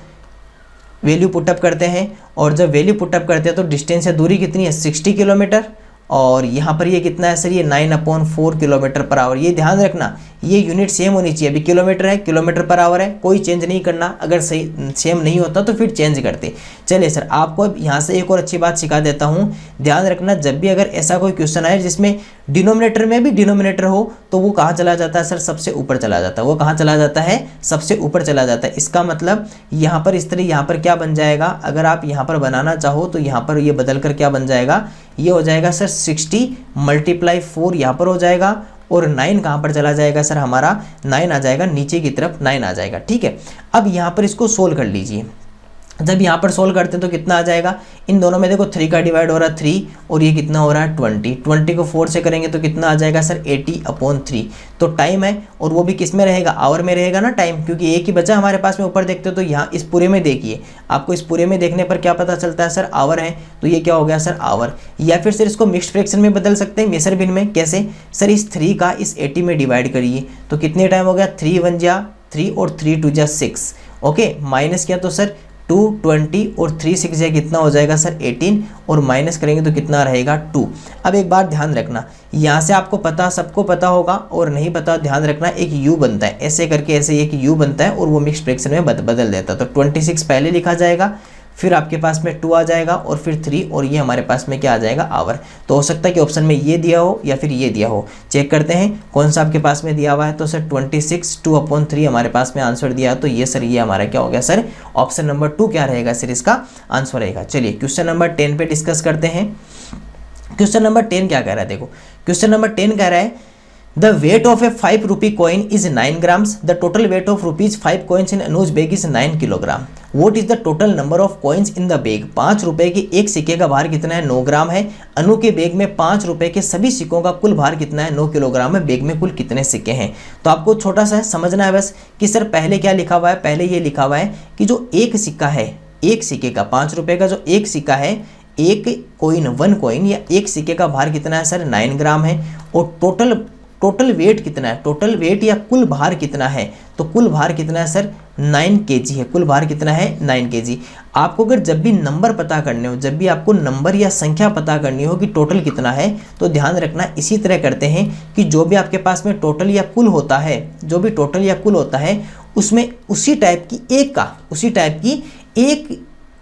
वैल्यू पुटअप करते हैं। और जब वैल्यू पुटअप करते हैं तो डिस्टेंस या दूरी कितनी है? 60 किलोमीटर। और यहाँ पर ये कितना है सर? ये 9/4 किलोमीटर पर आवर। ये ध्यान रखना, ये यूनिट सेम होनी चाहिए। अभी किलोमीटर है, किलोमीटर पर आवर है, कोई चेंज नहीं करना। अगर सही सेम नहीं होता तो फिर चेंज करते। चलिए सर आपको अब यहाँ से एक और अच्छी बात सिखा देता हूँ। ध्यान रखना, जब भी अगर ऐसा कोई क्वेश्चन आए जिसमें डिनोमिनेटर में भी डिनोमिनेटर हो तो वो कहाँ चला जाता है सर? सबसे ऊपर चला जाता है। वो कहाँ चला जाता है? सबसे ऊपर चला जाता है। इसका मतलब यहाँ पर इस तरह यहाँ पर क्या बन जाएगा? अगर आप यहाँ पर बनाना चाहो तो यहाँ पर ये बदल कर क्या बन जाएगा? ये हो जाएगा सर 60 × 4 यहाँ पर हो जाएगा। और 9 कहाँ पर चला जाएगा सर? हमारा 9 आ जाएगा, नीचे की तरफ 9 आ जाएगा। ठीक है, अब यहाँ पर इसको सोल्व कर लीजिए। जब यहाँ पर सोल्व करते हैं तो कितना आ जाएगा? इन दोनों में देखो 3 का डिवाइड हो रहा है 3, और ये कितना हो रहा है? 20। 20 को 4 से करेंगे तो कितना आ जाएगा सर? 80/3। तो टाइम है, और वो भी किस में रहेगा? आवर में रहेगा ना टाइम, क्योंकि एक ही बचा हमारे पास में। ऊपर देखते हो तो यहाँ इस पूरे में देखिए, आपको इस पूरे में देखने पर क्या पता चलता है सर? आवर है, तो ये क्या हो गया सर? आवर। या फिर सर इसको मिक्स्ड फ्रैक्शन में बदल सकते हैं, मेसर बिन में। कैसे सर? इस 3 का इस 80 में डिवाइड करिए तो कितने टाइम हो गया? 3 × 1 = 3 और 3 × 2 = 6। ओके, माइनस किया तो सर 2 20 और 3 6 है, कितना हो जाएगा सर? 18। और माइनस करेंगे तो कितना रहेगा? 2। अब एक बात ध्यान रखना, यहाँ से आपको पता, सबको पता होगा, और नहीं पता ध्यान रखना, एक u बनता है ऐसे करके, ऐसे एक u बनता है और वो मिक्स फ्रैक्शन में बदल देता है। तो 26 पहले लिखा जाएगा, फिर आपके पास में 2 आ जाएगा, और फिर 3, और ये हमारे पास में क्या आ जाएगा? आवर। तो हो सकता है कि ऑप्शन में ये दिया हो या फिर ये दिया हो। चेक करते हैं कौन सा आपके पास में दिया हुआ है। तो सर 26 2/3 हमारे पास में आंसर दिया है। तो ये सर ये हमारा क्या हो गया सर? ऑप्शन नंबर 2 क्या रहेगा सर? इसका आंसर रहेगा। चलिए क्वेश्चन नंबर 10 पे डिस्कस करते हैं। क्वेश्चन नंबर 10 क्या कह रहा है? देखो क्वेश्चन नंबर 10 कह रहा है The weight of a 5 rupee coin is 9 grams. The total weight of rupees 5 coins in Anu's bag is 9 kilogram. What is the total number of coins in the bag? 5 रुपए के एक सिक्के का भार कितना है? 9 ग्राम है। अनु के बैग में 5 रुपए के सभी सिक्कों का कुल भार कितना है? 9 किलोग्राम है। बैग में कुल कितने सिक्के हैं? तो आपको छोटा सा समझना है बस कि सर पहले क्या लिखा हुआ है। पहले ये लिखा हुआ है कि जो एक सिक्का है, एक सिक्के का 5 रुपए का जो एक सिक्का है, एक कोइन 1 कोइन या एक सिक्के का भार कितना है सर? 9 ग्राम है। और टोटल वेट कितना है? टोटल वेट या कुल भार कितना है? तो कुल भार कितना है सर? 9 kg है। कुल भार कितना है? 9 kg। आपको अगर जब भी नंबर पता करने हो, जब भी आपको नंबर या संख्या पता करनी हो कि टोटल कितना है, तो ध्यान रखना इसी तरह करते हैं कि जो भी आपके पास में टोटल या कुल होता है, जो भी टोटल या कुल होता है उसमें उसी टाइप की एक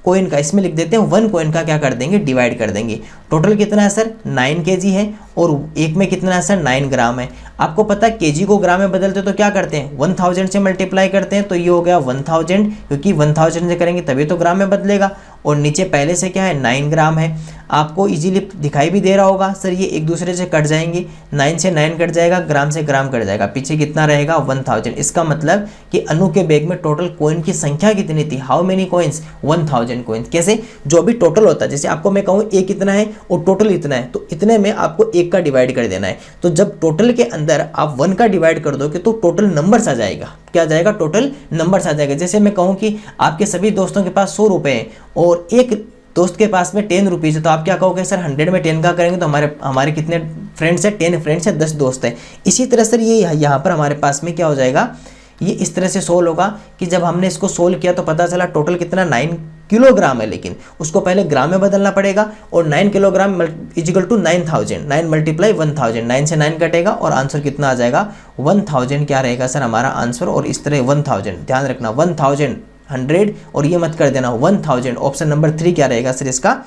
कोइन का इसमें लिख देते हैं, 1 कोइन का क्या कर देंगे? डिवाइड कर देंगे। टोटल कितना है सर? 9 kg है, और एक में कितना है सर? 9 ग्राम है। आपको पता है केजी को ग्राम में बदलते तो क्या करते हैं? 1000 से मल्टीप्लाई करते हैं। तो ये हो गया 1000, क्योंकि 1000 से करेंगे तभी तो ग्राम में बदलेगा। और नीचे पहले से क्या है? 9 ग्राम है। आपको इजीली दिखाई भी दे रहा होगा सर, ये एक दूसरे से कट जाएंगे। 9 से 9 कट जाएगा, ग्राम से ग्राम कट जाएगा, पीछे कितना रहेगा? 1000। इसका मतलब कि अनु के बैग में टोटल कोइन की संख्या कितनी थी? How many coins? 1000 कोइंस। कैसे? जो भी टोटल होता है, जैसे आपको मैं कहूँ एक कितना है और टोटल इतना है, तो इतने में आपको 1 का डिवाइड कर देना है। तो जब टोटल के अंदर आप 1 का डिवाइड कर दोगे तो टोटल नंबर्स आ जाएगा। क्या जाएगा? टोटल नंबर्स आ जाएगा। जैसे मैं कहूँ कि आपके सभी दोस्तों के पास 100 रुपये हैं और एक दोस्त के पास में 10 रुपीज़ है, तो आप क्या कहोगे सर? 100 में 10 का करेंगे तो हमारे कितने फ्रेंड्स हैं? 10 फ्रेंड्स हैं, 10 दोस्त हैं। इसी तरह सर ये यहाँ पर हमारे पास में क्या हो जाएगा? ये इस तरह से सोल्व होगा कि जब हमने इसको सोल्व किया तो पता चला टोटल कितना? 9 किलोग्राम है, लेकिन उसको पहले ग्राम में बदलना पड़ेगा। और 9 किलोग्राम इजिकल टू 9000, 9 × 1000, 9 से 9 कटेगा और आंसर कितना आ जाएगा? 1000 क्या रहेगा सर हमारा आंसर? और इस तरह 1000 ध्यान रखना, 1000 100 और ये मत कर देना 1000। ऑप्शन नंबर 3 क्या रहेगा सर? इसका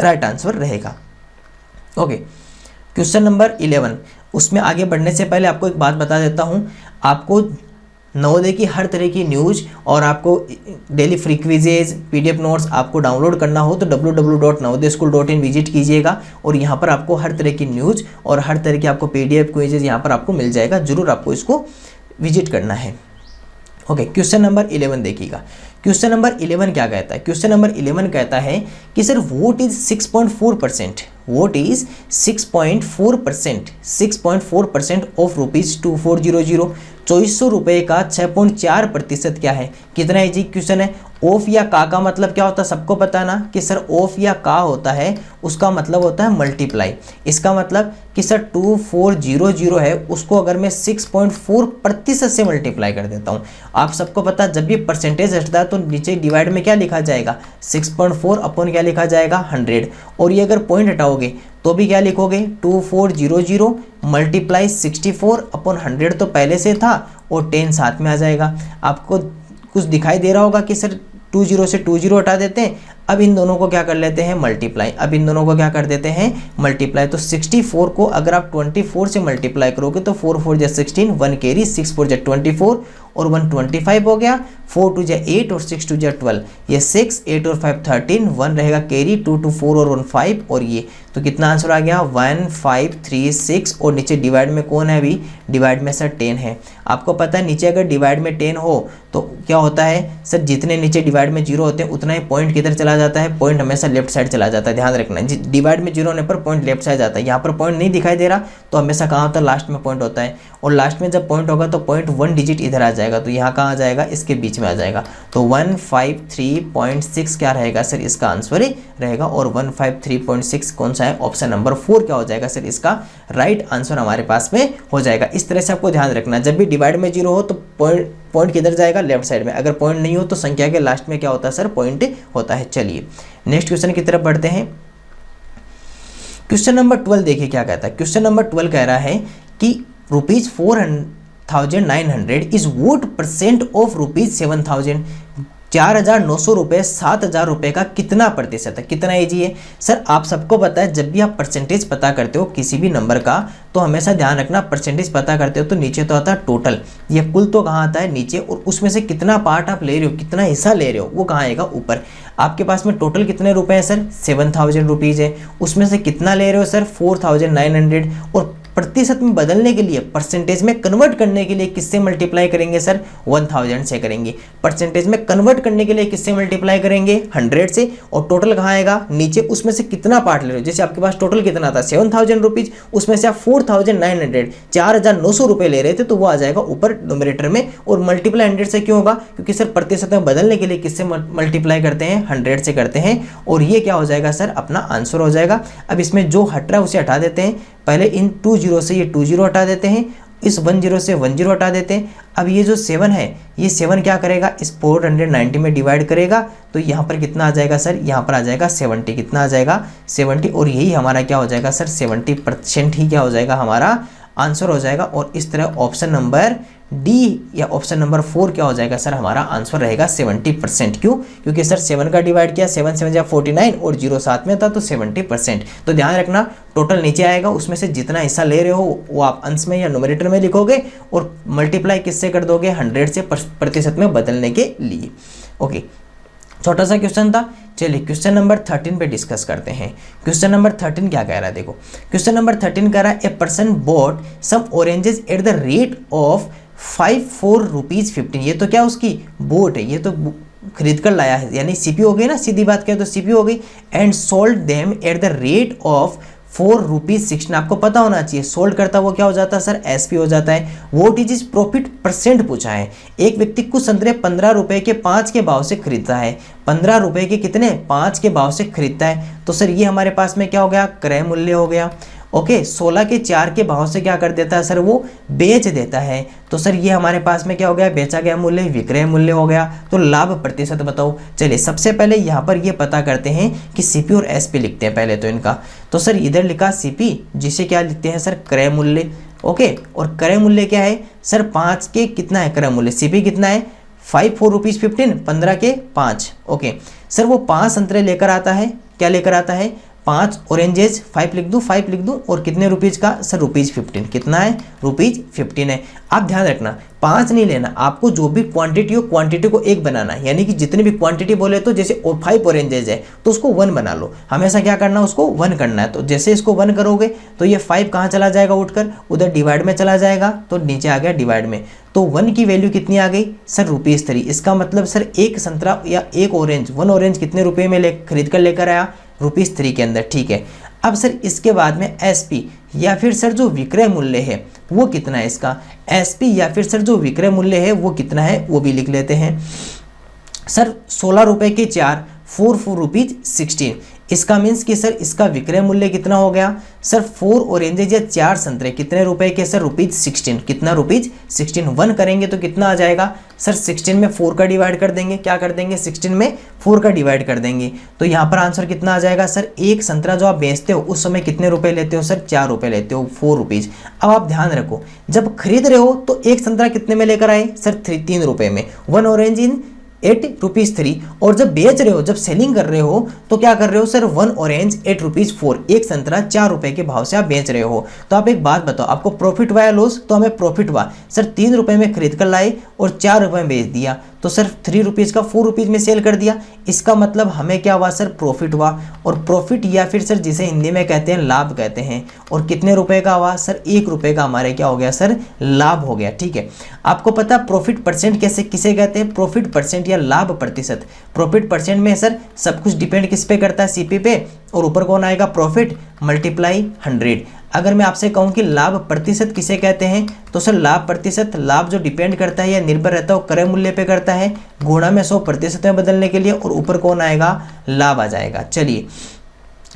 राइट आंसर रहेगा। Okay, question number 11। उसमें आगे बढ़ने से पहले आपको एक बात बता देता हूँ। आपको नवोदय की हर तरह की न्यूज़ और आपको daily free quizzes, PDF notes आपको डाउनलोड करना हो तो www.navodayaschool.in विजिट कीजिएगा। और यहाँ पर आपको हर तरह की न्यूज़ और हर तरह की आपको PDF क्विजेज यहाँ पर आपको मिल जाएगा। जरूर आपको इसको विजिट करना है। ओके, क्वेश्चन नंबर 11 देखिएगा। क्वेश्चन नंबर 11 क्या कहता है? क्वेश्चन नंबर 11 कहता है कि sir vote is 6.4%, vote is 6.4% of ₹2400। 2400 रुपये का 6.4% क्या है? कितना इजी क्वेश्चन है। ऑफ या का मतलब क्या होता है सबको पता ना कि सर ऑफ या का होता है उसका मतलब होता है मल्टीप्लाई। इसका मतलब कि सर 2400 है उसको अगर मैं 6.4% से मल्टीप्लाई कर देता हूँ। आप सबको पता जब भी परसेंटेज हटता है तो नीचे डिवाइड में क्या लिखा जाएगा 6.4 अपॉन क्या लिखा जाएगा 100। और ये अगर पॉइंट हटाओगे तो भी क्या लिखोगे 2400 मल्टीप्लाई 64 अपॉन 100 तो पहले से था और 10 साथ में आ जाएगा। आपको कुछ दिखाई दे रहा होगा कि सर 20 से 20 हटा देते हैं। अब इन दोनों को क्या कर लेते हैं मल्टीप्लाई। अब इन दोनों को क्या कर देते हैं मल्टीप्लाई। तो 64 को अगर आप 24 से मल्टीप्लाई करोगे तो 4 4 जा 16, 1 कैरी, 6 4 जा 24 और 1 25 हो गया, 4 2 जा 8 और 6 2 जा 12, ये 6 8 और 5 13, 1 रहेगा कैरी, 2 2 4 और 1 5 और ये तो कितना आंसर आ गया 1536। और नीचे डिवाइड में कौन है अभी डिवाइड में सर 10 है। आपको पता है नीचे अगर डिवाइड में 10 हो तो क्या होता है सर जितने नीचे डिवाइड में 0 होते हैं उतना ही पॉइंट किधर चला जाता है, पॉइंट हमेशा लेफ्ट साइड चला जाता है। ध्यान रखना डिवाइड में 0 होने पर पॉइंट लेफ्ट साइड जाता है। यहाँ पर पॉइंट नहीं दिखाई दे रहा तो हमेशा कहाँ होता है लास्ट में पॉइंट होता है। और लास्ट में जब पॉइंट होगा तो पॉइंट 1 डिजिट इधर आ जाएगा तो यहाँ कहाँ आ जाएगा इसके बीच में आ जाएगा। तो 153.6 क्या रहेगा सर इसका आंसर ही रहेगा। और 153.6 कौन सा है ऑप्शन नंबर 4 क्या हो जाएगा सर इसका राइट आंसर हमारे पास में हो जाएगा। इस तरह से आपको ध्यान रखना जब भी डिवाइड में 0 हो तो पॉइंट किधर जाएगा लेफ्ट साइड में, अगर पॉइंट नहीं हो तो संख्या के लास्ट में क्या होता है सर पॉइंट होता है। चलिए नेक्स्ट क्वेश्चन की तरफ बढ़ते हैं। क्वेश्चन नंबर 12 देखिए क्या कहता है। क्वेश्चन नंबर 12 कह रहा है कि ₹4,900 इज वोट परसेंट ऑफ ₹7,000। 4,900 रुपये 7,000 रुपये का कितना प्रतिशत है? कितना इजी है सर। आप सबको पता है जब भी आप परसेंटेज पता करते हो किसी भी नंबर का तो हमेशा ध्यान रखना परसेंटेज पता करते हो तो नीचे तो आता है टोटल, ये कुल तो कहाँ आता है नीचे, और उसमें से कितना पार्ट आप ले रहे हो कितना हिस्सा ले रहे हो वो कहाँ आएगा ऊपर। आपके पास में टोटल कितने रुपए हैं सर 7,000 रुपीज़ है, उसमें से कितना ले रहे हो सर 4,900। और प्रतिशत में बदलने के लिए परसेंटेज में कन्वर्ट करने के लिए किससे मल्टीप्लाई करेंगे सर 1000 से करेंगे। परसेंटेज में कन्वर्ट करने के लिए किससे मल्टीप्लाई करेंगे 100 से। और टोटल कहाँ आएगा नीचे, उसमें से कितना पार्ट ले रहे हो। जैसे आपके पास टोटल कितना था 7,000 रुपीज़, उसमें से आप 4,900 4,900 रुपये ले रहे थे तो वो आ जाएगा ऊपर न्यूमरेटर में। और मल्टीप्लाई 100 से क्यों होगा क्योंकि सर प्रतिशत में बदलने के लिए किससे मल्टीप्लाई करते हैं 100 से करते हैं। और ये क्या हो जाएगा सर अपना आंसर हो जाएगा। अब इसमें जो हट रहा है उसे हटा देते हैं। पहले इन 20 से ये 20 हटा देते हैं, इस 10 से 10 हटा देते हैं। अब ये जो 7 है ये 7 क्या करेगा इस 490 में डिवाइड करेगा तो यहाँ पर कितना आ जाएगा सर यहाँ पर आ जाएगा 70। कितना आ जाएगा 70। और यही हमारा क्या हो जाएगा सर 70% ही क्या हो जाएगा हमारा आंसर हो जाएगा। और इस तरह ऑप्शन नंबर डी या ऑप्शन नंबर 4 क्या हो जाएगा सर हमारा आंसर रहेगा 70%। क्यों क्योंकि सर 7 का डिवाइड किया 7 7 या 49 और 0 साथ में था तो 70%। तो ध्यान रखना टोटल नीचे आएगा, उसमें से जितना हिस्सा ले रहे हो वो आप अंश में या न्यूमरेटर में लिखोगे और मल्टीप्लाई किससे कर दोगे 100 से प्रतिशत में बदलने के लिए। ओके छोटा सा क्वेश्चन था। चलिए क्वेश्चन नंबर 13 पे डिस्कस करते हैं। क्वेश्चन नंबर 13 क्या कह रहा है देखो। क्वेश्चन नंबर 13 कह रहा है a person bought some oranges at the rate of 54 rupees 15। ये तो क्या उसकी बोट है, ये तो खरीद कर लाया है यानी सीपी हो गई ना, सीधी बात करें तो सीपी हो गई। And sold them at the rate of 4 rupees 16। आपको पता होना चाहिए सोल्ड करता वो क्या हो जाता है सर एसपी हो जाता है। वोट इज प्रॉफिट परसेंट पूछा है। एक व्यक्ति कुछ संतरे 15 रुपये के 5 के भाव से खरीदता है। 15 रुपये के कितने 5 के भाव से खरीदता है तो सर ये हमारे पास में क्या हो गया क्रय मूल्य हो गया। ओके 16 के 4 के भाव से क्या कर देता है सर वो बेच देता है। तो सर ये हमारे पास में क्या हो गया बेचा गया मूल्य विक्रय मूल्य हो गया। तो लाभ प्रतिशत बताओ। चलिए सबसे पहले यहाँ पर ये पता करते हैं कि सीपी और एसपी लिखते हैं पहले तो इनका। तो सर इधर लिखा सीपी जिसे क्या लिखते हैं सर क्रय मूल्य। ओके और क्रय मूल्य क्या है सर 5 के कितना है क्रय मूल्य, सीपी कितना है 4 रुपीज़ 15, 15 के 5। ओके सर वो 5 संतरे लेकर आता है, क्या लेकर आता है 5 ऑरेंजेस 5 लिख दूँ 5 लिख दूँ और कितने रुपीज़ का सर ₹15। कितना है ₹15 है। आप ध्यान रखना 5 नहीं लेना, आपको जो भी क्वांटिटी हो क्वांटिटी को 1 बनाना है। यानी कि जितनी भी क्वांटिटी बोले तो जैसे 5 ऑरेंजेस है तो उसको 1 बना लो, हमेशा क्या करना उसको 1 करना है। तो जैसे इसको 1 करोगे तो ये 5 कहाँ चला जाएगा उठकर उधर डिवाइड में चला जाएगा तो नीचे आ गया डिवाइड में। तो 1 की वैल्यू कितनी आ गई सर ₹3। इसका मतलब सर एक संतरा या एक ऑरेंज, 1 ऑरेंज कितने रुपए में खरीद कर लेकर आया ₹3 के अंदर। ठीक है, अब सर इसके बाद में SP या फिर सर जो विक्रय मूल्य है वो कितना है इसका, SP या फिर सर जो विक्रय मूल्य है वो कितना है वो भी लिख लेते हैं। सर 16 रुपए के 4, 4 रुपीज 16। इसका मीन्स कि सर इसका विक्रय मूल्य कितना हो गया सर 4 ऑरेंजेज या 4 संतरे कितने रुपए के सर ₹16। कितना ₹16। 1 करेंगे तो कितना आ जाएगा सर 16 में 4 का डिवाइड कर देंगे, क्या कर देंगे 16 में 4 का डिवाइड कर देंगे, तो यहाँ पर आंसर कितना आ जाएगा सर एक संतरा जो आप बेचते हो उस समय कितने रुपए लेते हो सर 4 रुपए लेते हो, 4 रुपीज। अब आप ध्यान रखो जब खरीद रहे हो तो एक संतरा कितने में लेकर आए सर 3 रुपए में, 1 ऑरेंज इन ₹8 और जब बेच रहे हो जब सेलिंग कर रहे हो तो क्या कर रहे हो सर 1 ऑरेंज ₹8 एक संतरा 4 रुपए के भाव से आप बेच रहे हो। तो आप एक बात बताओ आपको प्रॉफिट हुआ या लॉस, तो हमें प्रॉफिट हुआ सर 3 रुपए में खरीद कर लाए और 4 रुपए में बेच दिया, तो सर 3 रुपीज़ का 4 रुपीज़ में सेल कर दिया। इसका मतलब हमें क्या हुआ सर प्रॉफिट हुआ, और प्रॉफिट या फिर सर जिसे हिंदी में कहते हैं लाभ कहते हैं, और कितने रुपए का हुआ सर 1 रुपए का हमारे क्या हो गया सर लाभ हो गया। ठीक है, आपको पता प्रॉफिट परसेंट कैसे किसे कहते हैं, प्रॉफिट परसेंट या लाभ प्रतिशत। प्रॉफिट परसेंट में सर सब कुछ डिपेंड किस पे करता है CP पे, और ऊपर कौन आएगा प्रॉफिट मल्टीप्लाई 100। अगर मैं आपसे कहूं कि लाभ प्रतिशत किसे कहते हैं तो सर लाभ प्रतिशत, लाभ जो डिपेंड करता है या निर्भर रहता है वो क्रय मूल्य पे करता है, गुणा में 100% में बदलने के लिए, और ऊपर कौन आएगा लाभ आ जाएगा। चलिए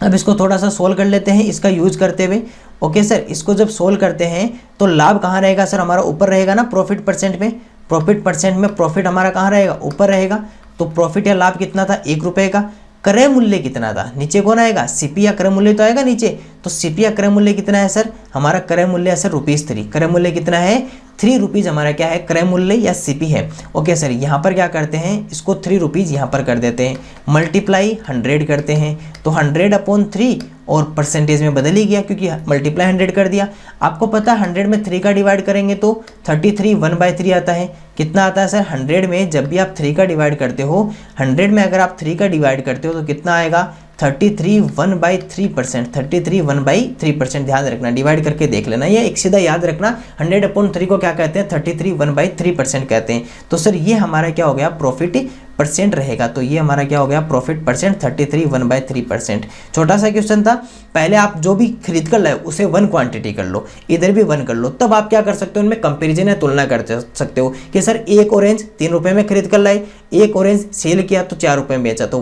अब इसको थोड़ा सा सोल्व कर लेते हैं इसका यूज करते हुए। ओके सर, इसको जब सोल्व करते हैं तो लाभ कहाँ रहेगा सर हमारा ऊपर रहेगा ना प्रॉफिट परसेंट में, प्रॉफिट परसेंट में प्रॉफिट हमारा कहाँ रहेगा ऊपर रहेगा, तो प्रॉफिट या लाभ कितना था 1 रुपए का। क्रय मूल्य कितना था नीचे कौन आएगा CP या क्रय मूल्य तो आएगा नीचे, तो CP या क्रय मूल्य कितना है सर हमारा क्रय मूल्य है सर ₹3। क्रय मूल्य कितना है 3 रुपीज़ हमारा क्या है क्रय मूल्य या CP है। ओके सर, यहाँ पर क्या करते हैं इसको 3 रुपीज़ यहाँ पर कर देते हैं, मल्टीप्लाई 100 करते हैं, तो 100/3 और परसेंटेज में बदल ही गया क्योंकि मल्टीप्लाई 100 कर दिया। आपको पता है 100 में 3 का डिवाइड करेंगे तो 33 1/3 आता है। कितना आता है सर 100 में जब भी आप 3 का डिवाइड करते हो, 100 में अगर आप 3 का डिवाइड करते हो तो कितना आएगा 33 1/3%, 33 1/3%। ध्यान रखना डिवाइड करके देख लेना, ये एक सीधा याद रखना 100/3 को क्या कहते हैं 33 1/3% कहते हैं। तो सर ये हमारा क्या हो गया प्रॉफिट परसेंट रहेगा, तो ये हमारा क्या हो गया प्रॉफिट परसेंट 33 1/3%। छोटा सा क्वेश्चन था, पहले आप जो भी खरीद कर लाए उसे 1 क्वांटिटी कर लो, इधर भी 1 कर लो, तब आप क्या कर सकते हो उनमें कंपैरिजन या तुलना कर सकते हो कि सर एक ऑरेंज 3 रुपए में खरीद कर लाए, एक ऑरेंज सेल किया तो 4 रुपए में बेचा, तो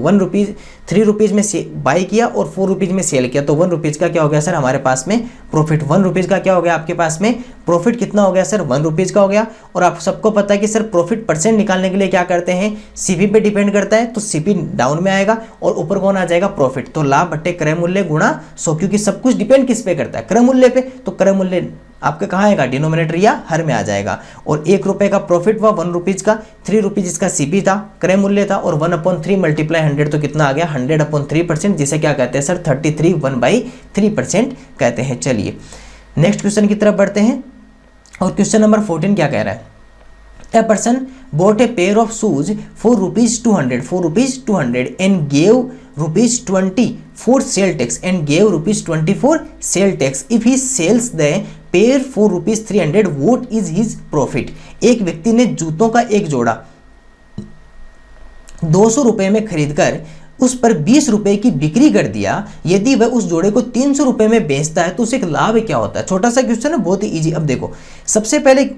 3 रुपीज़ में बाई किया और 4 रुपीज़ में सेल किया, तो 1 रुपीज़ का क्या हो गया सर हमारे पास में प्रॉफिट। 1 रुपीज़ का क्या हो गया आपके पास में प्रॉफिट कितना हो गया सर 1 रुपीज़ का हो गया। और आप सबको पता है कि सर प्रॉफिट परसेंट निकालने के लिए क्या करते हैं CP पे डिपेंड करता है, तो CP डाउन में आएगा और ऊपर कौन आ जाएगा प्रॉफिट, तो लाभ बट्टे क्रय मूल्य गुणा 100, क्योंकि सब कुछ डिपेंड किस पे करता है क्रय मूल्य पे, तो क्रय मूल्य आपका कहाँ आएगा डिनोमिनेटर या हर में आ जाएगा। और 1 रुपए का प्रॉफिट हुआ 1 रुपीज़ का, 3 रुपीज़ इसका CP था क्रय मूल्य था, और 1/3 मल्टीप्लाई 100 तो कितना आ गया 100/3%, जिसे क्या कहते हैं सर 33 1/3% कहते हैं। चलिए नेक्स्ट क्वेश्चन की तरफ बढ़ते हैं, और क्वेश्चन नंबर 14 क्या कह रहा है, A person bought a pair of shoes for ₹200 and gave ₹20 for sale tax and gave ₹20 for sale tax. If he sells the pair for ₹300, what is his profit? एक व्यक्ति ने जूतों का एक जोड़ा 200 रुपए में खरीदकर उस पर 20 रुपए की बिक्री कर दिया, यदि वह उस जोड़े को 300 रुपए में बेचता है तो उसे लाभ क्या होता है। छोटा सा क्वेश्चन है, बहुत ही इजी। अब देखो सबसे पहले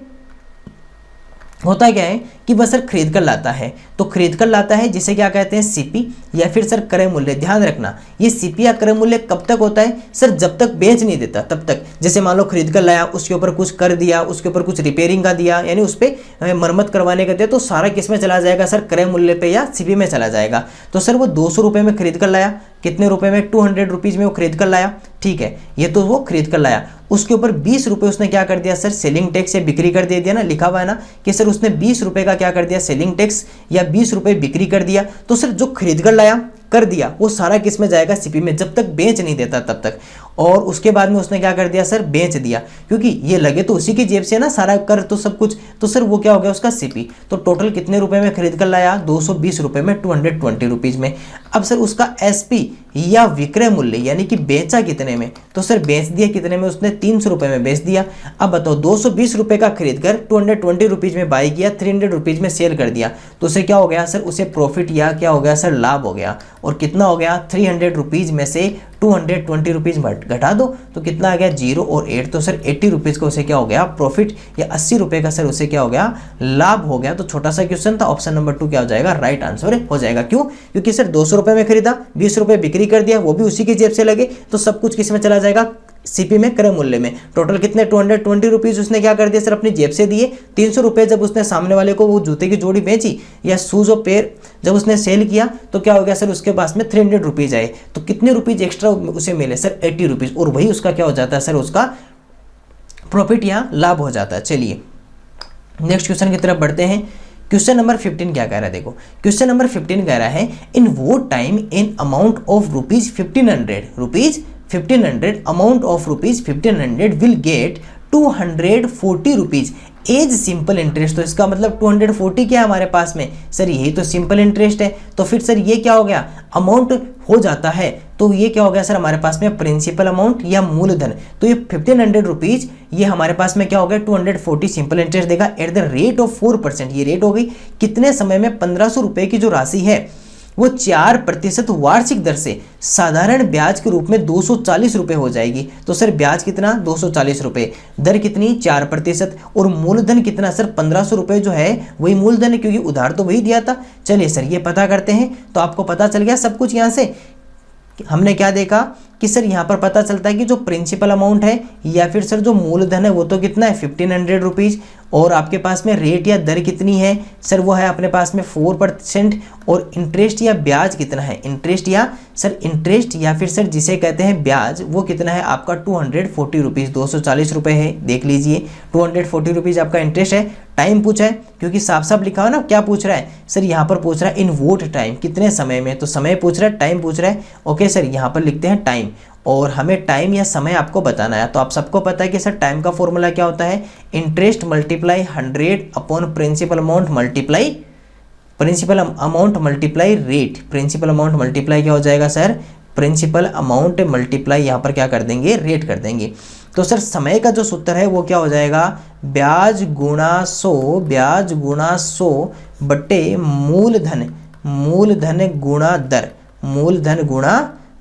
होता क्या है कि वह सर खरीद कर लाता है, तो खरीद कर लाता है जिसे क्या कहते हैं CP या फिर सर क्रय मूल्य। ध्यान रखना ये CP या क्रय मूल्य कब तक होता है सर जब तक बेच नहीं देता तब तक। जैसे मान लो खरीद कर लाया, उसके ऊपर कुछ कर दिया, उसके ऊपर कुछ रिपेयरिंग का दिया, यानी उस पर मरम्मत करवाने का दिया, तो सारा किस में चला जाएगा सर क्रय मूल्य पे या CP में चला जाएगा। तो सर वो 200 रुपये में खरीद कर लाया, कितने रुपए में 200 रुपीज़ में वो खरीद कर लाया, ठीक है, ये तो वो खरीद कर लाया। उसके ऊपर 20 रुपये उसने क्या कर दिया सर सेलिंग टैक्स या बिक्री कर दे दिया ना, लिखा हुआ है ना कि सर उसने 20 रुपये का क्या कर दिया सेलिंग टैक्स या 20 रुपये बिक्री कर दिया। तो सर जो खरीद कर लाया कर दिया वो सारा किस में जाएगा CP में, जब तक बेच नहीं देता तब तक। और उसके बाद में उसने क्या कर दिया सर, बेच दिया, क्योंकि ये लगे तो उसी की जेब से ना सारा कर तो सब कुछ, तो सर वो क्या हो गया उसका सीपी। तो टोटल कितने रुपए में खरीद कर लाया, 220 रुपए में, 220 रुपीज में। अब सर उसका एसपी या विक्रय मूल्य यानी कि बेचा कितने में, तो सर बेच दिया कितने में उसने, 300 रुपए में बेच दिया। अब बताओ 220 रुपए का खरीद कर 220 रुपीज में बाई किया, 300 रुपीज में सेल कर दिया, तो उसे क्या हो गया सर, उसे प्रॉफिट या क्या हो गया सर, लाभ हो गया। और कितना हो गया, 300 रुपीज में से 220 रुपीज घटा दो तो कितना आ गया, 0 और 8, तो सर 80 रुपीज का उसे क्या हो गया, प्रॉफिट, या 80 रुपए का सर उसे क्या हो गया, लाभ हो गया। तो छोटा सा क्वेश्चन था, ऑप्शन नंबर 2 क्या हो जाएगा, राइट आंसर हो जाएगा। क्यों, क्योंकि सर 200 रुपए में खरीदा, 20 रुपए बिक्री कर दिया, वो भी उसी की जेब से लगे, तो सब कुछ किस में चला जाएगा, सीपी में, क्रय मूल्य में। टोटल कितने, 220 रुपीज उसने क्या कर दिया सर, अपनी जेब से दिए। 300 रुपए जब उसने सामने वाले को वो जूते की जोड़ी बेची या शूज और पैर जब उसने सेल किया तो क्या हो गया सर, उसके पास में 300 रुपीज आए, तो कितने रुपीज एक्स्ट्रा उसे मिले सर, 80 रुपीज, और वही उसका क्या हो जाता है सर, उसका प्रॉफिट या लाभ हो जाता है। चलिए नेक्स्ट क्वेश्चन की तरफ बढ़ते हैं। क्वेश्चन नंबर 15 क्या कह रहा है, देखो क्वेश्चन नंबर 15 कह रहा है, इन वो time in amount of rupees 1500 amount of rupees 1500 will get 240 rupees as simple interest. तो इसका मतलब 240 क्या है हमारे पास में सर, यही तो सिंपल इंटरेस्ट है। तो फिर सर ये क्या हो गया, अमाउंट हो जाता है, तो ये क्या हो गया सर हमारे पास में, प्रिंसिपल अमाउंट या मूलधन। तो ये 1500 रुपीज ये हमारे पास में क्या हो गया, 240 सिंपल इंटरेस्ट देगा एट द रेट ऑफ 4%। ये रेट हो गई कितने समय में, 1500 रुपए की जो राशि है वो 4% वार्षिक दर से साधारण ब्याज के रूप में 240 रुपए हो जाएगी। तो सर ब्याज कितना, 240 रुपए, दर कितनी, 4%, और मूलधन कितना सर, 1500 रुपए जो है वही मूलधन है, क्योंकि उधार तो वही दिया था। चलिए सर ये पता करते हैं। तो आपको पता चल गया सब कुछ। यहाँ से हमने क्या देखा कि सर यहाँ पर पता चलता है कि जो प्रिंसिपल अमाउंट है या फिर सर जो मूलधन है वो तो कितना है, 1500 रुपीज़, और आपके पास में रेट या दर कितनी है सर, वो है अपने पास में 4%, और इंटरेस्ट या ब्याज कितना है, इंटरेस्ट या फिर सर जिसे कहते हैं ब्याज, वो कितना है आपका 240 रुपीज़, 240 रुपये है, देख लीजिए 240 रुपीज़ आपका इंटरेस्ट है। टाइम पूछा है, क्योंकि साफ साफ लिखा हो ना, क्या पूछ रहा है सर, यहाँ पर पूछ रहा है इन वोट टाइम, कितने समय में, तो समय पूछ रहा है, टाइम पूछ रहा है। ओके सर यहाँ पर लिखते हैं टाइम, और हमें टाइम या समय आपको बताना है। तो आप सबको पता है कि सर टाइम का फॉर्मूला क्या होता है, interest multiply 100 upon principal amount multiply rate. Principal amount multiply क्या हो जाएगा सर, प्रिंसिपल अमाउंट मल्टीप्लाई यहाँ पर क्या कर देंगे, रेट कर देंगे। तो सर समय का जो सूत्र है वो क्या हो जाएगा, ब्याज गुणा 100 बटे मूलधन गुणा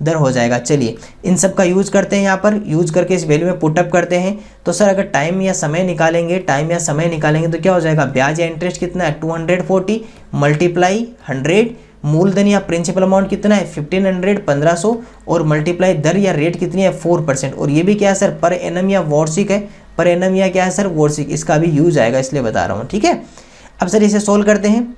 दर हो जाएगा। चलिए इन सब का यूज करते हैं, यहाँ पर यूज करके इस वैल्यू में पुटअप करते हैं। तो सर अगर टाइम या समय निकालेंगे तो क्या हो जाएगा, ब्याज या इंटरेस्ट कितना है 240 मल्टीप्लाई 100, मूलधन या प्रिंसिपल अमाउंट कितना है 1500 और मल्टीप्लाई दर या रेट कितनी है 4%, और ये भी क्या है सर पर एनम या वार्षिक है, पर एनम या क्या है सर वार्षिक, इसका भी यूज आएगा इसलिए बता रहा हूँ। ठीक है, अब सर इसे सोल्व करते हैं।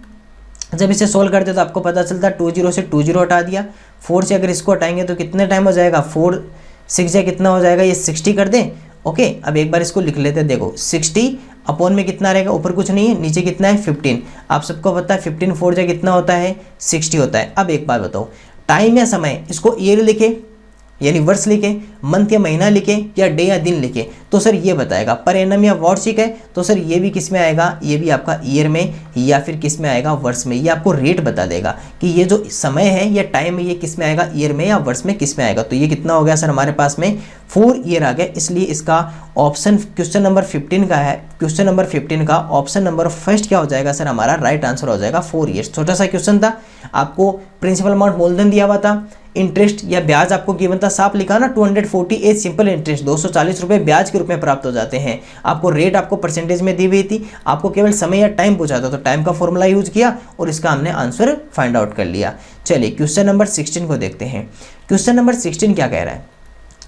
जब इसे सोल्व करते हैं तो आपको पता चलता है 20 से 20 हटा दिया, 4 से अगर इसको हटाएंगे तो कितने टाइम हो जाएगा, 4 6 या कितना हो जाएगा, ये 60 कर दें। ओके अब एक बार इसको लिख लेते हैं, देखो 60 अपॉन में कितना रहेगा, ऊपर कुछ नहीं है, नीचे कितना है 15, आप सबको पता है 15 4 जा कितना होता है 60 होता है। अब एक बात बताओ, टाइम या समय, इसको ईयर लिखे यानी वर्ष लिखे, मंथ या महीना लिखे, या डे या दिन लिखे, तो सर ये बताएगा। पर एनम या वार्षिक है तो सर ये भी किस में आएगा, ये भी आपका ईयर में या फिर किस में आएगा, वर्ष में। ये आपको रेट बता देगा कि ये जो समय है या टाइम है ये किस में आएगा, ईयर में या वर्ष में किस में आएगा। तो ये कितना हो गया सर हमारे पास में 4 ईयर आ गया, इसलिए इसका ऑप्शन क्वेश्चन नंबर 15 का है, क्वेश्चन नंबर 15 का ऑप्शन नंबर फर्स्ट क्या हो जाएगा सर, हमारा राइट आंसर हो जाएगा 4 ईयर्स। छोटा सा क्वेश्चन था, आपको प्रिंसिपल अमाउंट मूलधन दिया हुआ था, इंटरेस्ट या ब्याज आपको गिवन था, साफ लिखा ना 240 एज सिंपल इंटरेस्ट, 240 रुपए ब्याज के रूप में प्राप्त हो जाते हैं। आपको रेट आपको परसेंटेज में दी हुई थी, आपको केवल समय या टाइम पूछा था, तो टाइम का फॉर्मूला यूज किया और इसका हमने आंसर फाइंड आउट कर लिया। चलिए क्वेश्चन नंबर 16 को देखते हैं। क्वेश्चन नंबर 16 क्या कह रहा है,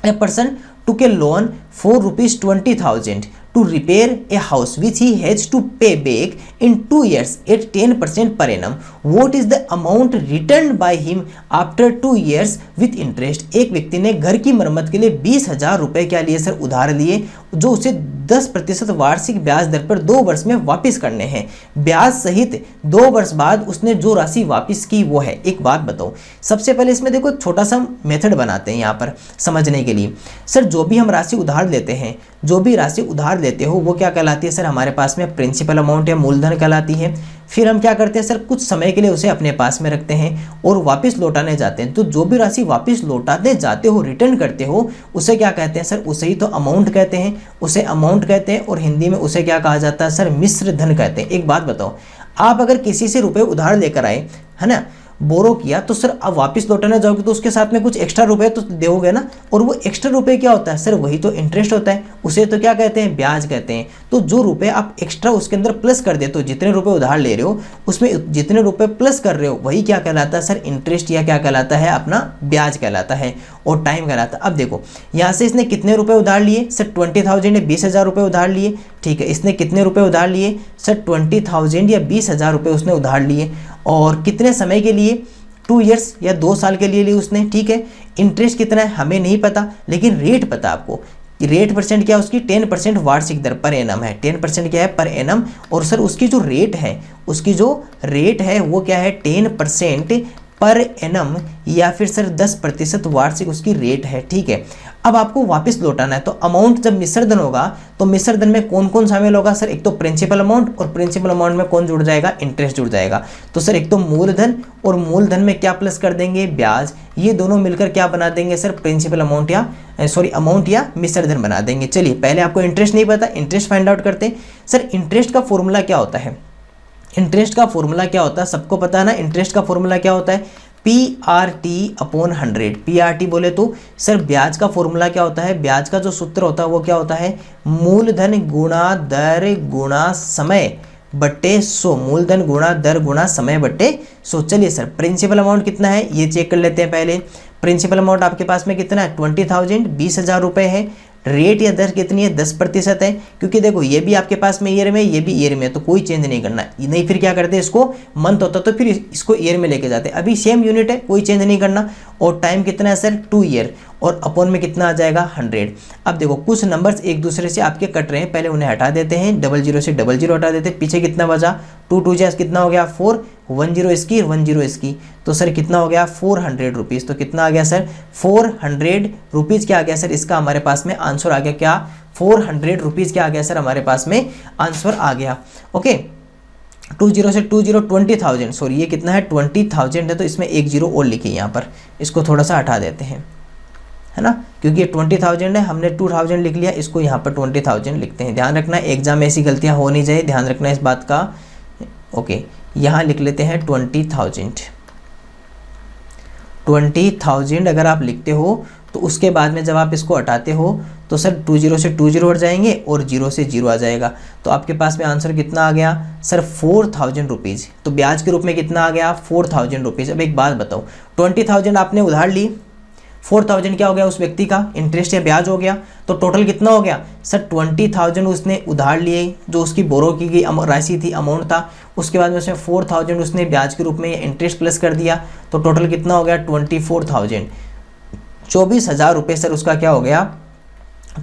a person took a loan for ₹20,000 to repair a house which he has to pay back in 2 years at 10% per annum. What is the amount returned by him after 2 years with interest? एक व्यक्ति ने घर की मरम्मत के लिए 20,000 रुपये क्या लिए सर, उधार लिए, जो उसे 10% वार्षिक ब्याज दर पर 2 वर्ष में वापस करने हैं। ब्याज सहित 2 वर्ष बाद उसने जो राशि वापस की वो है। एक बात बताओ, सबसे पहले इसमें देखो छोटा सा मेथड बनाते हैं यहाँ पर समझने के लिए। सर जो भी हम राशि उधार लेते हैं, जो भी राशि उधार लेते हो वो क्या कहलाती है सर, हमारे पास में प्रिंसिपल अमाउंट या मूलधन कहलाती है। फिर हम क्या करते हैं सर, कुछ समय के लिए उसे अपने पास में रखते हैं और वापस लौटाने जाते हैं। तो जो भी राशि वापस लौटाने जाते हो, रिटर्न करते हो, उसे क्या कहते हैं सर, उसे ही तो अमाउंट कहते हैं, उसे अमाउंट कहते हैं। और हिंदी में उसे क्या कहा जाता है सर, मिश्र धन कहते हैं। एक बात बताओ, आप अगर किसी से रुपए उधार लेकर आए, है ना, बोरो किया, तो सर अब वापस लौटाने जाओगे तो उसके साथ में कुछ एक्स्ट्रा रुपए तो दोगे ना, और वो एक्स्ट्रा रुपए क्या होता है सर, वही तो इंटरेस्ट होता है, उसे तो क्या कहते हैं, ब्याज कहते हैं। तो जो रुपए आप एक्स्ट्रा उसके अंदर प्लस कर देते हो, जितने रुपए उधार ले रहे हो उसमें जितने रुपए प्लस कर रहे हो वही क्या कहलाता है सर, इंटरेस्ट, या क्या कहलाता है, अपना ब्याज कहलाता है और टाइम कहलाता है। अब देखो यहाँ से इसने कितने रुपए उधार लिए सर, 20,000 या 20,000 रुपये उधार लिए, ठीक है। इसने कितने रुपए उधार लिए सर, 20,000 या 20,000 रुपये उसने उधार लिए, और कितने समय के लिए, 2 years या 2 साल के लिए ली उसने, ठीक है। इंटरेस्ट कितना है हमें नहीं पता, लेकिन रेट पता आपको, रेट परसेंट क्या है उसकी, 10% वार्षिक दर पर एनम है, 10% क्या है पर एनम। और सर उसकी जो रेट है, उसकी जो रेट है वो क्या है, 10% पर एनम, या फिर सर 10% वार्षिक उसकी रेट है, ठीक है। अब आपको वापस लौटाना है, तो अमाउंट जब मिश्र धन होगा तो मिश्र धन में कौन कौन शामिल होगा सर, एक तो प्रिंसिपल अमाउंट, और प्रिंसिपल अमाउंट में कौन जुड़ जाएगा, इंटरेस्ट जुड़ जाएगा। तो सर एक तो मूलधन, और मूलधन में क्या प्लस कर देंगे, ब्याज, ये दोनों मिलकर क्या बना देंगे सर, प्रिंसिपल अमाउंट या अमाउंट या मिश्र धन बना देंगे। चलिए पहले आपको इंटरेस्ट नहीं पता, इंटरेस्ट फाइंड आउट करते हैं। सर इंटरेस्ट का फॉर्मूला क्या होता है, इंटरेस्ट का फॉर्मूला क्या होता है, सबको पता है ना, इंटरेस्ट का फॉर्मूला क्या होता है, PRT/100। PRT बोले तो सर ब्याज का फॉर्मूला क्या होता है, ब्याज का जो सूत्र होता है वो क्या होता है, मूलधन गुणा दर गुणा समय बट्टे 100, मूलधन गुणा दर गुणा समय बट्टे 100। चलिए सर प्रिंसिपल अमाउंट कितना है ये चेक कर लेते हैं पहले। प्रिंसिपल अमाउंट आपके पास में कितना है, 20,000, 20,000 रुपये है। रेट या दर कितनी है, 10% है, क्योंकि देखो ये भी आपके पास में ईयर में, ये भी ईयर में, तो कोई चेंज नहीं करना है। नहीं फिर क्या करते हैं, इसको मंथ होता तो फिर इसको ईयर में लेके जाते हैं। अभी सेम यूनिट है, कोई चेंज नहीं करना। और टाइम कितना है सर, 2 ईयर, और अपॉन में कितना आ जाएगा, 100। अब देखो कुछ नंबर्स एक दूसरे से आपके कट रहे हैं, पहले उन्हें हटा देते हैं, 00 से 00 हटा देते हैं। पीछे कितना बचा, 2 2 जा कितना हो गया 4, 10 इसकी 10 इसकी, तो सर कितना हो गया 400 रुपीज़। तो कितना आ गया सर, 400 रुपीज़ क्या आ गया सर, इसका हमारे पास में आंसर आ गया क्या, 400 रुपीज़ क्या आ गया सर, हमारे पास में आंसर आ गया। ओके 20 से 20,000, सॉरी ये कितना है 20,000 है, तो इसमें एक जीरो और लिखिए यहाँ पर, इसको थोड़ा सा हटा देते हैं, है ना, क्योंकि ये 20,000 है, हमने 2,000 लिख लिया, इसको यहाँ पर 20,000 लिखते हैं। ध्यान रखना एग्जाम में ऐसी गलतियाँ हो नहीं जाए, ध्यान रखना इस बात का। ओके यहाँ लिख लेते हैं 20,000 अगर आप लिखते हो तो उसके बाद में जब आप इसको हटाते हो तो सर 20 से 20 हट जाएंगे और 0 से 0 आ जाएगा। तो आपके पास में आंसर कितना आ गया सर, 4,000 रुपीज़। तो ब्याज के रूप में कितना आ गया, 4,000 रुपीज़। अब एक बात बताओ, 20,000 आपने उधार ली, 4,000 क्या हो गया उस व्यक्ति का इंटरेस्ट या ब्याज हो गया, तो टोटल कितना हो गया सर 20,000 उसने उधार लिए, जो उसकी बोरो की गई राशि थी, अमाउंट था। उसके बाद में उसमें 4,000 उसने ब्याज के रूप में इंटरेस्ट प्लस कर दिया, तो टोटल कितना हो गया 24,000, 24,000 रुपये सर उसका क्या हो गया,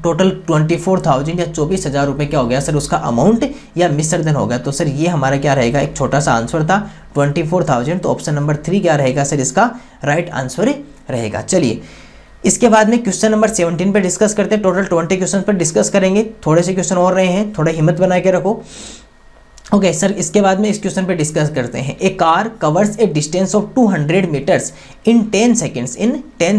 टोटल 24,000 या 24,000 रुपये क्या हो गया सर उसका अमाउंट या मिश्र धन हो गया। तो सर ये हमारा क्या रहेगा, एक छोटा सा आंसर था 24,000, तो ऑप्शन नंबर 3 क्या रहेगा सर, इसका राइट आंसर रहेगा। चलिए इसके बाद में क्वेश्चन नंबर 17 पे डिस्कस करते हैं। टोटल 20 क्वेश्चन पर डिस्कस करेंगे, थोड़े से क्वेश्चन और रहे हैं, थोड़ा हिम्मत बना के रखो। ओके सर इसके बाद में इस क्वेश्चन पे डिस्कस करते हैं। A car covers a distance of 200 meters in 10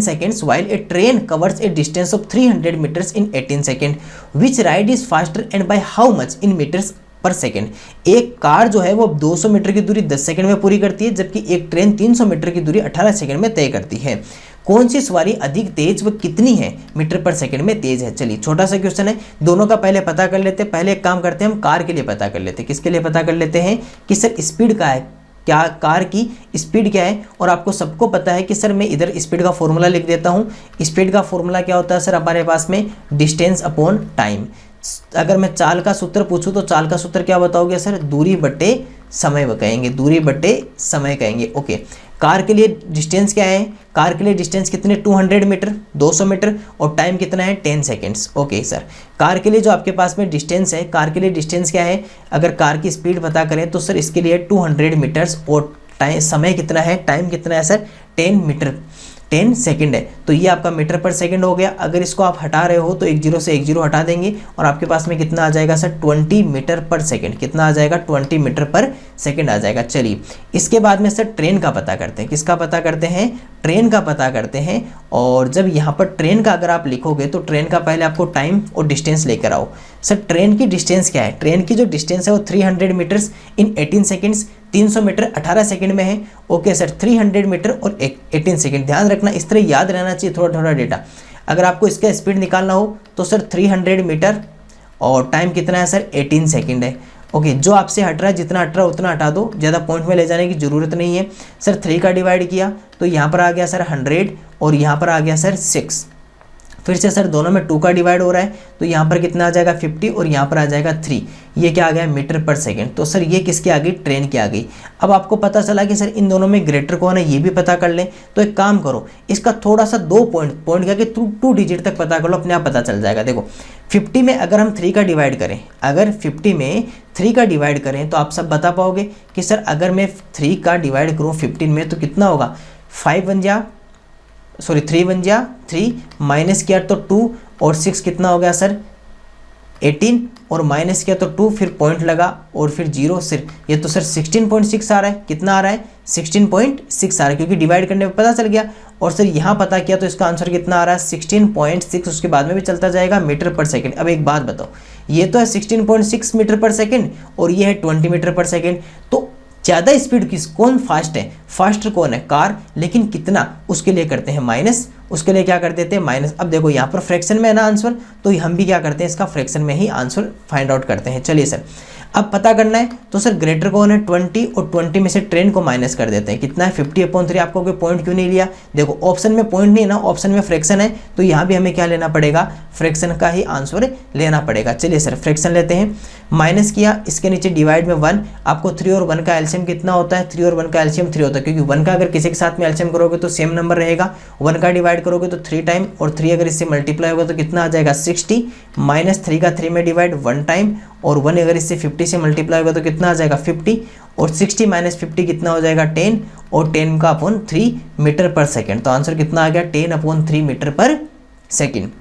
seconds while a train covers a distance of 300 meters in 18 second, which ride is faster and by how much in meters per second. एक car जो है वो 200 metre की दूरी 10 second में पूरी करती है, जबकि एक ट्रेन 300 मीटर की दूरी 18 सेकंड में तय करती है। कौन सी सवारी अधिक तेज व कितनी है मीटर पर सेकंड में तेज है। चलिए छोटा सा क्वेश्चन है, दोनों का पहले पता कर लेते हैं। पहले एक काम करते हैं, हम कार के लिए पता कर लेते हैं। किसके लिए पता कर लेते हैं कि सर स्पीड का है, क्या कार की स्पीड क्या है। और आपको सबको पता है कि सर मैं इधर स्पीड का फॉर्मूला लिख देता हूँ। स्पीड का फॉर्मूला क्या होता है सर, हमारे पास में डिस्टेंस अपॉन टाइम। अगर मैं चाल का सूत्र पूछूं तो चाल का सूत्र क्या बताओगे सर? दूरी बटे समय कहेंगे, दूरी बटे समय कहेंगे। ओके, कार के लिए डिस्टेंस क्या है? कार के लिए डिस्टेंस कितने? 200 मीटर, 200 मीटर, और टाइम कितना है? 10 सेकेंड्स। ओके सर, कार के लिए जो आपके पास में डिस्टेंस है, कार के लिए डिस्टेंस क्या है? अगर कार की स्पीड पता करें तो सर इसके लिए 200 मीटर्स, और टाइम समय कितना है? टाइम कितना है सर? 10 मीटर, 10 सेकेंड है। तो ये आपका मीटर पर सेकेंड हो गया। अगर इसको आप हटा रहे हो तो एक जीरो से एक जीरो हटा देंगे और आपके पास में कितना आ जाएगा सर? 20 मीटर पर सेकेंड। कितना आ जाएगा? 20 मीटर पर सेकेंड आ जाएगा। चलिए, इसके बाद में सर ट्रेन का पता करते हैं। किसका पता करते हैं? ट्रेन का पता करते हैं। और जब यहाँ पर ट्रेन का अगर आप लिखोगे तो ट्रेन का पहले आपको टाइम और डिस्टेंस लेकर आओ। सर ट्रेन की डिस्टेंस क्या है? ट्रेन की जो डिस्टेंस है वो 300 meters in 18 seconds, 300 meter 18 second में है। ओके सर, 300 मीटर और 18 सेकंड। ध्यान रखना, इस तरह याद रहना चाहिए थोड़ा थोड़ा डेटा। अगर आपको इसका स्पीड निकालना हो तो सर 300 मीटर और टाइम कितना है सर? 18 सेकंड है। ओके, जो आपसे हट रहा है, जितना हट रहा है उतना हटा दो, ज़्यादा पॉइंट में ले जाने की ज़रूरत नहीं है। सर 3 का डिवाइड किया तो यहाँ पर आ गया सर 100 और यहाँ पर आ गया सर 6। फिर से सर दोनों में 2 का डिवाइड हो रहा है तो यहाँ पर कितना आ जाएगा? 50 और यहाँ पर आ जाएगा 3। ये क्या आ गया? मीटर पर सेकंड। तो सर ये किसकी आ गई? ट्रेन की आ गई। अब आपको पता चला कि सर इन दोनों में ग्रेटर कौन है, ये भी पता कर लें। तो एक काम करो, इसका थोड़ा सा 2 पॉइंट करके 2 डिजिट तक पता कर लो, अपने आप पता चल जाएगा। देखो 50 में अगर हम 3 का डिवाइड करें, अगर 50 में 3 का डिवाइड करें तो आप सब बता पाओगे कि सर अगर मैं 3 का डिवाइड करूँ 15 में तो कितना होगा? 3 वन जा 3, माइनस किया तो 2 और 6 कितना हो गया सर? 18 और माइनस किया तो 2, फिर पॉइंट लगा और फिर 0 सिर्फ। ये तो सर 16.6 आ रहा है। कितना आ रहा है? 16.6 आ रहा है, क्योंकि डिवाइड करने में पता चल गया। और सर यहाँ पता किया तो इसका आंसर कितना आ रहा है? 16.6। उसके बाद में भी चलता जाएगा मीटर पर सेकेंड। अब एक बात बताओ, ये तो है 16.6 मीटर पर सेकेंड और ये है 20 मीटर पर सेकेंड। तो ज़्यादा स्पीड कौन फास्ट है? फास्टर कौन है? कार। लेकिन कितना? उसके लिए करते हैं माइनस, उसके लिए क्या कर देते हैं? माइनस। अब देखो यहाँ पर फ्रैक्शन में है ना आंसर, तो हम भी क्या करते हैं? इसका फ्रैक्शन में ही आंसर फाइंड आउट करते हैं। चलिए सर, अब पता करना है तो सर ग्रेटर कौन है? 20, और 20 में से ट्रेन को माइनस कर देते हैं। कितना है? 50/3। आपको कोई पॉइंट क्यों नहीं लिया? देखो ऑप्शन में पॉइंट नहीं है ना, ऑप्शन में फ्रैक्शन है, तो यहाँ भी हमें क्या लेना पड़ेगा? फ्रैक्शन का ही आंसर लेना पड़ेगा। चलिए सर फ्रैक्शन लेते हैं। माइनस किया, इसके नीचे डिवाइड में 1। आपको 3 और 1 का एलसीएम कितना होता है? 3 और 1 का एलसीएम 3 होता है, क्योंकि 1 का अगर किसी के साथ में एलसीएम करोगे तो सेम नंबर रहेगा। 1 का डिवाइड करोगे तो 3 टाइम, और 3 अगर इससे मल्टीप्लाई होगा तो कितना आ जाएगा? 60, माइनस 3 का 3 में डिवाइड 1 टाइम, और 1 अगर इससे 50 से मल्टीप्लाई होगा तो कितना आ जाएगा? 50, और 60 माइनस 50 कितना हो जाएगा? 10, और 10 का अपॉन 3 मीटर पर सेकेंड। तो आंसर कितना आ गया? 10/3 मीटर पर सेकेंड।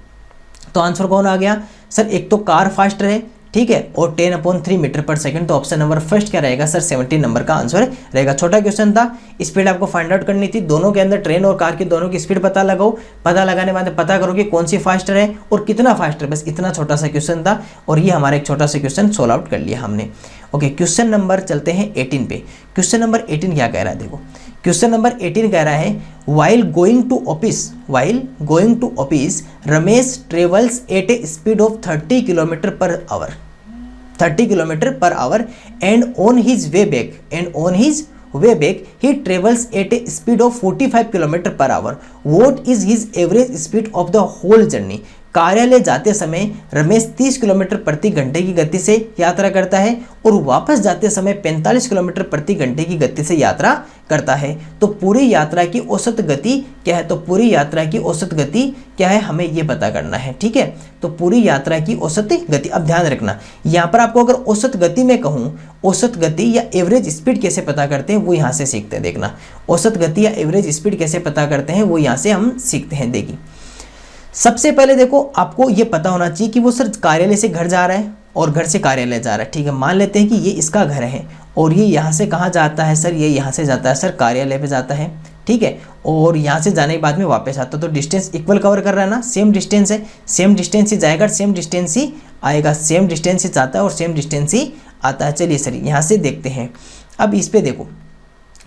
तो आंसर कौन आ गया सर? एक तो कार फास्ट है, ठीक है, और 10/3 मीटर पर सेकंड। तो ऑप्शन नंबर फर्स्ट क्या रहेगा सर? 17 नंबर का आंसर रहेगा। छोटा क्वेश्चन था, स्पीड आपको फाइंड आउट करनी थी। दोनों के अंदर, ट्रेन और कार की दोनों की स्पीड पता लगाओ। पता लगाने बाद पता करो कि कौन सी फास्टर है और कितना फास्टर, बस इतना छोटा सा क्वेश्चन था। और ये हमारा एक छोटा सा क्वेश्चन सोल्व आउट कर लिया हमने। ओके, क्वेश्चन नंबर चलते हैं 18 पे। क्वेश्चन नंबर 18 क्या कह रहा है? देखो क्वेश्चन नंबर 18 कह रहा है, while going to office Ramesh travels at a speed of 30 kilometre per hour, 30 kilometre per hour, and on his way back he travels at a speed of 45 kilometre per hour. What is his average speed of the whole journey? कार्यालय जाते समय Ramesh 30 kilometre प्रति घंटे की गति से यात्रा करता है और वापस जाते समय 45 किलोमीटर प्रति घंटे की गति से यात्रा करता है। तो पूरी यात्रा की औसत गति क्या है? तो पूरी यात्रा की औसत गति क्या है? हमें ये पता करना है, ठीक है। तो पूरी यात्रा की औसत गति, अब ध्यान रखना यहाँ पर आपको अगर औसत गति में कहूँ, औसत गति या एवरेज स्पीड कैसे पता करते हैं वो यहाँ से सीखते हैं। देखना औसत गति या एवरेज स्पीड कैसे पता करते हैं वो यहाँ से हम सीखते हैं। देखिए सबसे पहले देखो आपको ये पता होना चाहिए कि वो सर कार्यालय से घर जा रहा है और घर से कार्यालय जा रहा है, ठीक है। मान लेते हैं कि ये इसका घर है और ये यहाँ से कहाँ जाता है सर? ये यहाँ से जाता है सर कार्यालय पे जाता है, ठीक है। और यहाँ से जाने के बाद में वापस आता है, तो डिस्टेंस इक्वल कवर कर रहा है ना, सेम डिस्टेंस है, सेम डिस्टेंस ही जाएगा, सेम डिस्टेंस ही आएगा, सेम डिस्टेंस ही जाता है और सेम डिस्टेंस ही आता है। चलिए सर यहाँ से देखते हैं। अब इस पर देखो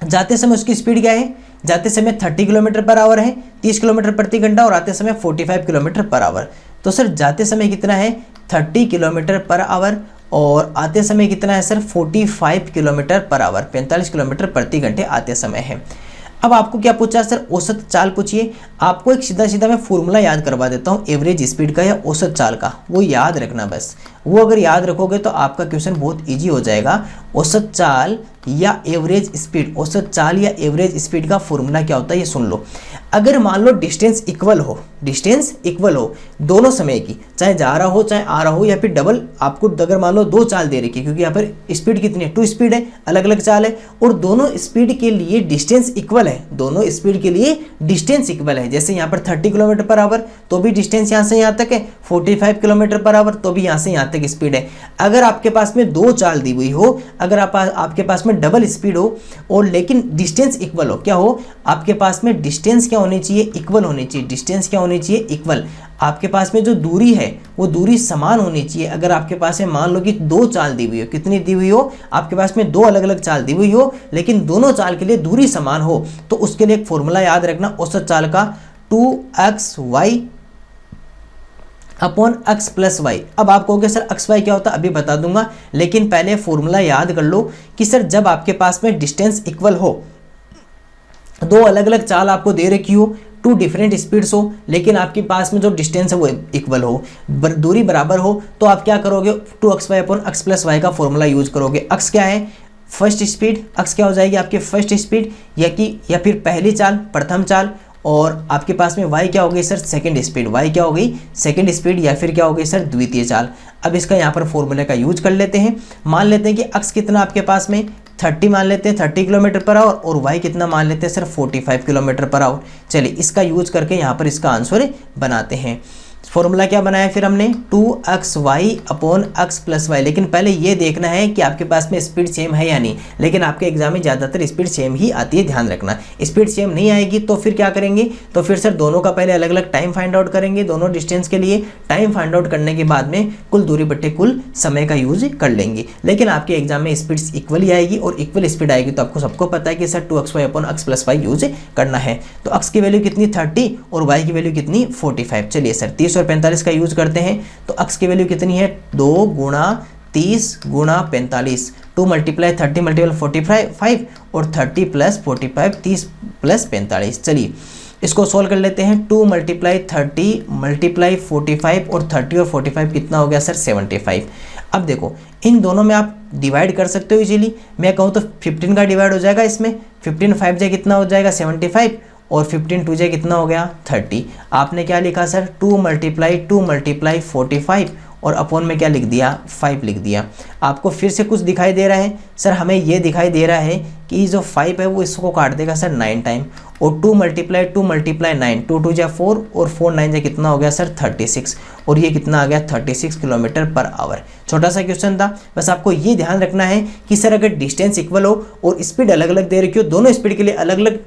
जाते समय उसकी स्पीड क्या है? जाते समय 30 किलोमीटर पर आवर है, 30 किलोमीटर प्रति घंटा, और आते समय 45 किलोमीटर पर आवर। तो सर जाते समय कितना है? 30 किलोमीटर पर आवर, और आते समय कितना है sir? 45 kilometre per hour, 45 kilometre प्रति घंटे आते समय है। अब आपको क्या पूछा है सर, औसत चाल पूछिए। आपको एक सीधा सीधा मैं फॉर्मूला याद करवा देता हूँ एवरेज स्पीड का या औसत चाल का, वो याद रखना बस। वो अगर याद रखोगे तो आपका क्वेश्चन बहुत इजी हो जाएगा। औसत चाल या एवरेज स्पीड, औसत चाल या एवरेज स्पीड का फॉर्मूला क्या होता है ये सुन लो। अगर मान लो डिस्टेंस इक्वल हो, डिस्टेंस इक्वल हो दोनों समय की, चाहे जा रहा हो चाहे आ रहा हो, या फिर डबल आपको अगर मान लो दो चाल दे रखी है, क्योंकि यहाँ पर स्पीड कितनी है, 2 स्पीड है, अलग अलग चाल है, और दोनों स्पीड के लिए डिस्टेंस इक्वल है, दोनों स्पीड के लिए डिस्टेंस इक्वल है। जैसे यहाँ पर 30 किलोमीटर पर आवर तो भी डिस्टेंस यहाँ से यहाँ तक है, 45 किलोमीटर पर आवर तो भी यहाँ से यहाँ तक स्पीड है। अगर आपके पास में दो चाल दी हुई हो, अगर आपके पास में डबल स्पीड हो और लेकिन डिस्टेंस इक्वल हो, क्या हो आपके पास में डिस्टेंस क्या होनी चाहिए, इक्वल होनी चाहिए। डिस्टेंस क्या होनी चाहिए, इक्वल। आपके पास में जो दूरी है वो दूरी समान होनी चाहिए। अगर आपके पास में मान लो कि दो चाल दी हुई हो, कितनी दी हुई हो, आपके पास में दो अलग अलग चाल दी हुई हो, लेकिन दोनों चाल के लिए दूरी समान हो, तो उसके लिए एक फॉर्मूला याद रखना औसत चाल का, 2xy upon x plus Y. अब आप कहोगे सर एक्स वाई क्या होता है, अभी बता दूंगा, लेकिन पहले फॉर्मूला याद कर लो कि सर जब आपके पास में डिस्टेंस इक्वल हो, दो अलग अलग चाल आपको दे रखी हो, 2 डिफरेंट स्पीड्स हो, लेकिन आपके पास में जो डिस्टेंस है वो इक्वल हो, दूरी बराबर हो, तो आप क्या करोगे, 2xy upon x plus y का फॉर्मूला यूज करोगे। x क्या है, फर्स्ट स्पीड, x क्या हो जाएगी आपकी फर्स्ट स्पीड या फिर पहली चाल, प्रथम चाल, और आपके पास में y क्या हो गई सर सेकंड स्पीड, y क्या हो गई सेकंड स्पीड, या फिर क्या हो गई सर द्वितीय चाल। अब इसका यहाँ पर फॉर्मूले का यूज कर लेते हैं। मान लेते हैं कि x कितना आपके पास में 30 मान लेते हैं, 30 किलोमीटर पर आवर, और y कितना मान लेते हैं सर 45 किलोमीटर पर आवर। चलिए इसका यूज करके यहाँ पर इसका आंसर बनाते हैं। फॉर्मूला क्या बनाया फिर हमने, 2xy upon x plus Y. लेकिन पहले ये देखना है कि आपके पास में स्पीड सेम है या नहीं, लेकिन आपके एग्जाम में ज़्यादातर स्पीड सेम ही आती है, ध्यान रखना। स्पीड सेम नहीं आएगी तो फिर क्या करेंगे, तो फिर सर दोनों का पहले अलग अलग टाइम फाइंड आउट करेंगे, दोनों डिस्टेंस के लिए टाइम फाइंड आउट करने के बाद में कुल दूरी बट्टे कुल समय का यूज कर लेंगे। लेकिन आपके एग्जाम में स्पीड इक्वल ही आएगी, और इक्वल स्पीड आएगी तो आपको सबको पता है कि sir 2xy upon x plus y use करना है। तो x की वैल्यू कितनी 30 और y की वैल्यू कितनी 45। चलिए सर 30 और 45 का यूज करते हैं, तो x की वैल्यू कितनी है 2 गुणा 30 गुणा 45, 2 मल्टीप्लाई 30 मल्टीप्लाई 45 और 30 प्लस 45, 30 प्लस 45। चलिए इसको सॉल्व कर लेते हैं, 2 मल्टीप्लाई 30 मल्टीप्लाई 45 और 30 और 45 कितना हो गया सर 75। अब देखो इन दोनों में आप डिवाइड कर सकते हो इजीली। मैं कहूँ तो 15 का डिवाइड हो जाएगा इसमें, 15 5 जाए कितना हो जाएगा 75, और 15 2 जाए कितना हो गया 30। आपने क्या लिखा सर 2 मल्टीप्लाई 45 और अपॉन में क्या लिख दिया 5 लिख दिया। आपको फिर से कुछ दिखाई दे रहा है सर, हमें ये दिखाई दे रहा है कि जो 5 है वो इसको काट देगा सर 9 टाइम, और 2 मल्टीप्लाई 9, 2 2 जा 4 और 4 9 जा कितना हो गया सर 36, और ये कितना आ गया 36 किलोमीटर पर आवर। छोटा सा क्वेश्चन था, बस आपको ये ध्यान रखना है कि सर अगर डिस्टेंस इक्वल हो और स्पीड अलग अलग दे रखी हो, दोनों स्पीड के लिए अलग अलग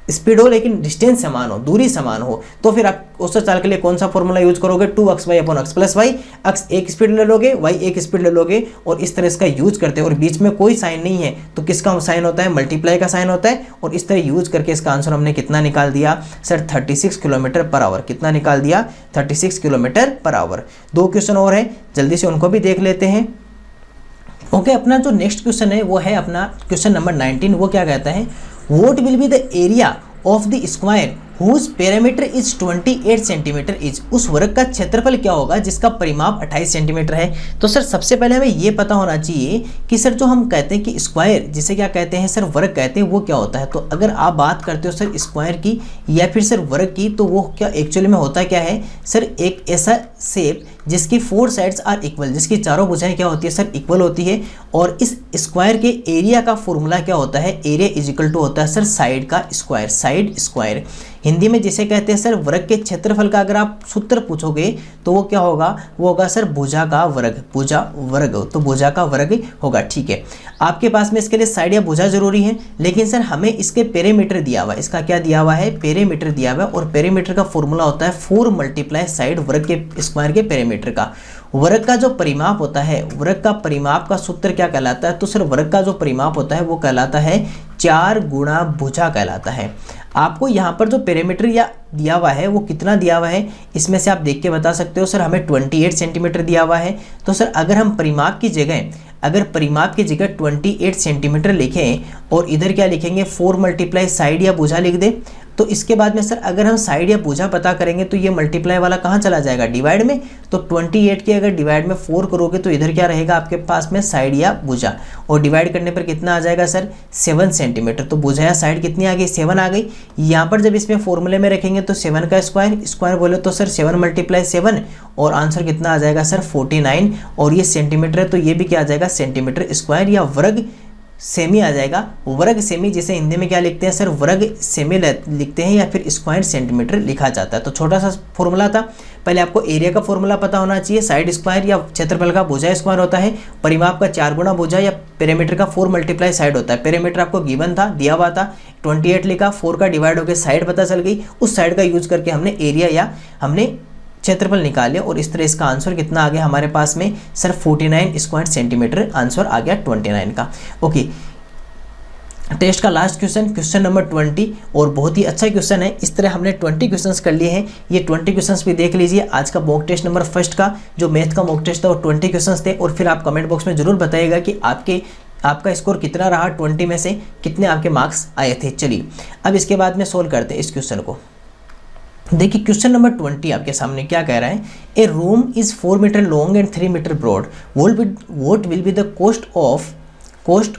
स्पीड हो लेकिन डिस्टेंस समान हो, दूरी समान हो, तो फिर आप औसत चाल के लिए कौन सा फॉर्मूला यूज करोगे, 2xy upon x plus y. x एक स्पीड ले लोगे, y एक स्पीड ले लोगे, और इस तरह इसका यूज करते हैं, और बीच में कोई साइन नहीं है तो किसका साइन होता है, मल्टीप्लाई का साइन होता है, और इस तरह यूज करके इसका आंसर हमने कितना निकाल दिया सर 36 किलोमीटर पर आवर। कितना निकाल दिया 36 किलोमीटर पर आवर। 2 क्वेश्चन और है, जल्दी से उनको भी देख लेते हैं। ओके, अपना जो नेक्स्ट क्वेश्चन है वो है अपना क्वेश्चन नंबर 19। वो क्या कहता है, what will be the area of the square whose perimeter is 28 centimeter is. उस वर्ग का क्षेत्रफल क्या होगा जिसका परिमाप 28 सेंटीमीटर है। तो सर सबसे पहले हमें ये पता होना चाहिए कि सर जो हम कहते हैं कि स्क्वायर जिसे क्या कहते हैं सर वर्ग कहते हैं, वो क्या होता है। तो अगर आप बात करते हो सर स्क्वायर की या फिर सर वर्ग की, तो वो क्या एक्चुअली में होता क्या है सर, एक ऐसा शेप जिसकी 4 साइड्स आर इक्वल, जिसकी चारों भुजाएं क्या होती है सर इक्वल होती है। और इस स्क्वायर के एरिया का फॉर्मूला क्या होता है, एरिया इज इक्वल टू होता है सर साइड का स्क्वायर, साइड स्क्वायर। हिंदी में जिसे कहते हैं सर वर्ग के क्षेत्रफल का अगर आप सूत्र पूछोगे तो वो क्या होगा, वो होगा सर भुजा का वर्ग, भुजा वर्ग, तो भुजा का वर्ग होगा। ठीक है, आपके पास में इसके लिए साइड या भुजा जरूरी है, लेकिन सर हमें इसके पेरीमीटर दिया हुआ है, इसका क्या दिया हुआ है पेरीमीटर दिया हुआ है, और पेरीमीटर का फॉर्मूला होता है 4 मल्टीप्लाई साइड वर्ग के स्क्वायर के पेरीमीटर का। वर्ग का जो परिमाप होता है, वर्ग का परिमाप का सूत्र क्या कहलाता है, तो सर वर्ग का जो परिमाप होता है वो कहलाता है 4 गुणा भुजा कहलाता है। आपको यहाँ पर जो पेरीमीटर या दिया हुआ है वो कितना दिया हुआ है, इसमें से आप देख के बता सकते हो। सर हमें 28 सेंटीमीटर दिया हुआ है, तो सर अगर हम परिमाप की जगह अगर परिमाप की जगह 28 सेंटीमीटर लिखें और इधर क्या लिखेंगे 4 मल्टीप्लाई साइड या भुजा लिख दे, तो इसके बाद में सर अगर हम साइड या भुजा पता करेंगे तो ये मल्टीप्लाई वाला कहाँ चला जाएगा, डिवाइड में। तो 28 के अगर डिवाइड में 4 करोगे तो इधर क्या रहेगा आपके पास में साइड या भुजा, और डिवाइड करने पर कितना आ जाएगा सर 7 सेंटीमीटर। तो भुजा या साइड कितनी आ गई 7 आ गई। यहाँ पर जब इसमें फॉर्मूले में रखेंगे तो 7 का स्क्वायर बोले तो सर 7 मल्टीप्लाई 7 और आंसर कितना आ जाएगा सर 49। और ये सेंटीमीटर है तो ये भी क्या आ जाएगा सेंटीमीटर स्क्वायर या वर्ग सेमी आ जाएगा। वर्ग सेमी जिसे हिंदी में क्या लिखते हैं सर वर्ग सेमी लिखते हैं या फिर स्क्वायर सेंटीमीटर लिखा जाता है। तो छोटा सा फॉर्मूला था, पहले आपको एरिया का फॉर्मूला पता होना चाहिए। साइड स्क्वायर या क्षेत्रफल का भुजा स्क्वायर होता है, परिमाप का 4 गुना भुजा या पेरीमीटर का 4 मल्टीप्लाई साइड होता है। पेरीमीटर आपको गिवन था, दिया हुआ था 28 लिखा, 4 का डिवाइड होकर साइड पता चल गई, उस साइड का यूज करके हमने एरिया या हमने क्षेत्रफल निकाले और इस तरह इसका आंसर कितना आ गया हमारे पास में सर 49 स्क्वायर सेंटीमीटर आंसर आ गया 29 का। ओके, टेस्ट का लास्ट क्वेश्चन नंबर 20 और बहुत ही अच्छा क्वेश्चन है। इस तरह हमने 20 क्वेश्चंस कर लिए हैं, ये 20 क्वेश्चंस भी देख लीजिए। आज का मॉक टेस्ट नंबर फर्स्ट का जो मैथ का मॉक टेस्ट था वो 20 क्वेश्चंस थे, और फिर आप कमेंट बॉक्स में जरूर बताइएगा कि आपका स्कोर कितना रहा, 20 में से कितने आपके मार्क्स आए थे। चलिए अब इसके बाद में सोल्व करते हैं इस क्वेश्चन को। देखिए क्वेश्चन नंबर 20 आपके सामने क्या कह रहा है, a room is 4 meter long and 3 meter broad, what will be the cost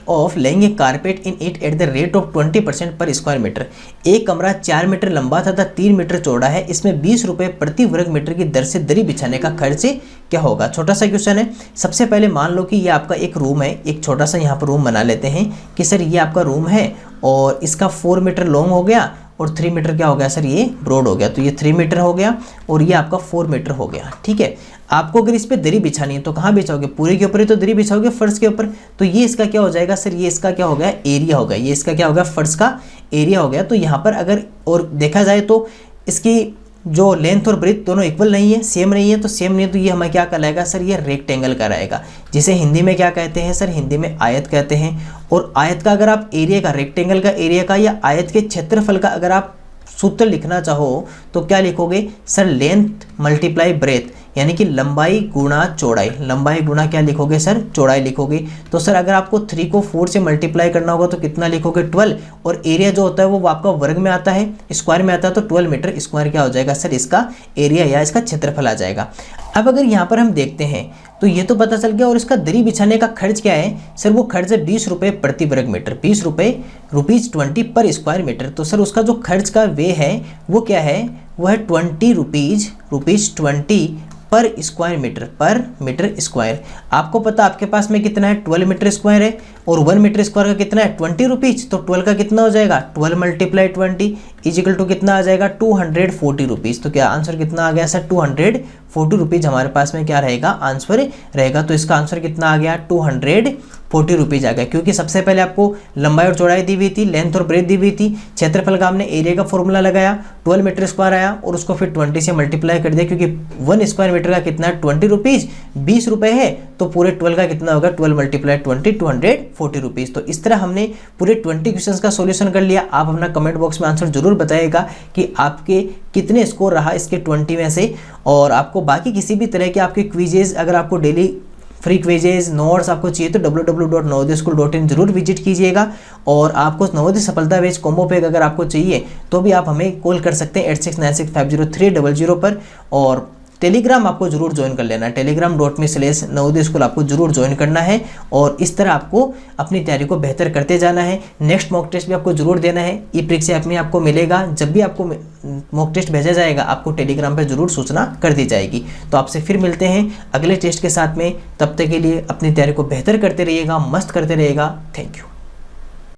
of laying a carpet in it at the rate of 20% per square metre. एक कमरा 4 मीटर लंबा तथा 3 मीटर चौड़ा है, इसमें 20 रुपये प्रति वर्ग मीटर की दर से दरी बिछाने का खर्च क्या होगा। छोटा सा क्वेश्चन है। सबसे पहले मान लो कि ये आपका एक रूम है, एक छोटा सा यहाँ पर रूम बना लेते हैं कि सर ये आपका रूम है और इसका 4 मीटर लॉन्ग हो गया और 3 मीटर क्या हो गया सर ये ब्रॉड हो गया। तो ये 3 मीटर हो गया और ये आपका 4 मीटर हो गया। ठीक है, आपको अगर इस पे दरी बिछानी है तो कहाँ बिछाओगे, पूरे के ऊपर ही तो दरी बिछाओगे, फर्श के ऊपर। तो ये इसका क्या हो जाएगा सर, ये इसका क्या हो गया एरिया हो गया, ये इसका क्या हो गया फर्श का एरिया हो गया। तो यहाँ पर अगर और देखा जाए तो इसकी जो लेंथ और ब्रेथ दोनों इक्वल नहीं है, सेम नहीं है, तो सेम नहीं है तो ये हमें क्या कहलाएगा सर ये रेक्टेंगल का रहेगा, जिसे हिंदी में क्या कहते हैं सर, हिंदी में आयत कहते हैं। और आयत का अगर आप एरिया का, रेक्टेंगल का एरिया का या आयत के क्षेत्रफल का अगर आप सूत्र लिखना चाहो तो क्या लिखोगे सर, लेंथ मल्टीप्लाई ब्रेथ, यानी कि लंबाई गुणा चौड़ाई। लंबाई गुणा क्या लिखोगे सर, चौड़ाई लिखोगे। तो सर अगर आपको 3 को 4 से मल्टीप्लाई करना होगा तो कितना लिखोगे 12, और एरिया जो होता है वो आपका वर्ग में आता है, स्क्वायर में आता है, तो 12 मीटर स्क्वायर क्या हो जाएगा सर, इसका एरिया या इसका क्षेत्रफल आ जाएगा। अब अगर यहाँ पर हम देखते हैं तो ये तो पता चल गया, और इसका दरी बिछाने का खर्च क्या है सर, वो खर्च है 20 रुपये प्रति वर्ग मीटर, 20 रुपये ₹20 पर स्क्वायर मीटर। तो सर उसका जो खर्च का वे है वो क्या है, वो है ₹20 पर स्क्वायर मीटर स्क्वायर। आपको पता आपके पास में कितना है 12 मीटर स्क्वायर है, और 1 मीटर स्क्वायर का कितना है 20 रुपीज़। तो 12 का कितना हो जाएगा, 12 मल्टीप्लाई 20 इजिकल टू कितना आ जाएगा 240 रुपीज़। तो क्या आंसर कितना आ गया सर 240 रुपीज़ हमारे पास में क्या रहेगा आंसर रहेगा। तो इसका आंसर कितना आ गया 240 रुपीज़ आ गया, क्योंकि सबसे पहले आपको लंबाई और चौड़ाई दी हुई थी, लेंथ और ब्रेथ दी हुई थी, क्षेत्रफल का हमने एरिया का फॉर्मूला लगाया, 12 मीटर स्क्वायर आया और उसको फिर 20 से मल्टीप्लाई कर दिया, क्योंकि 1 स्क्वायर मीटर का कितना है 20 रुपीज़, 20 रुपये है, तो पूरे 12 का कितना होगा 12 मल्टीप्लाई 20 240 रुपीज़। तो इस तरह हमने पूरे 20 क्वेश्चंस का सॉल्यूशन कर लिया। आप अपना कमेंट बॉक्स में आंसर जरूर बताइएगा कि आपके कितने स्कोर रहा इसके 20 में से। और आपको बाकी किसी भी तरह के आपके क्विजेज, अगर आपको डेली फ्री क्विजेज नोट्स आपको चाहिए तो www.navodayaschool.in जरूर विजिट कीजिएगा। और आपको नवोदय सफलता बेच कॉम्बो पैक अगर आपको चाहिए तो भी आप हमें कॉल कर सकते हैं 8696503000 पर। और टेलीग्राम आपको जरूर ज्वाइन कर लेना है, telegram.me/navodayaschool आपको जरूर ज्वाइन करना है, और इस तरह आपको अपनी तैयारी को बेहतर करते जाना है। नेक्स्ट मॉक टेस्ट भी आपको जरूर देना है, ई परीक्षा ऐप में आपको मिलेगा। जब भी आपको मॉक टेस्ट भेजा जाएगा आपको टेलीग्राम पर जरूर सूचना कर दी जाएगी। तो आपसे फिर मिलते हैं अगले टेस्ट के साथ में, तब तक के लिए अपनी तैयारी को बेहतर करते रहिएगा, मस्त करते रहिएगा। Thank you.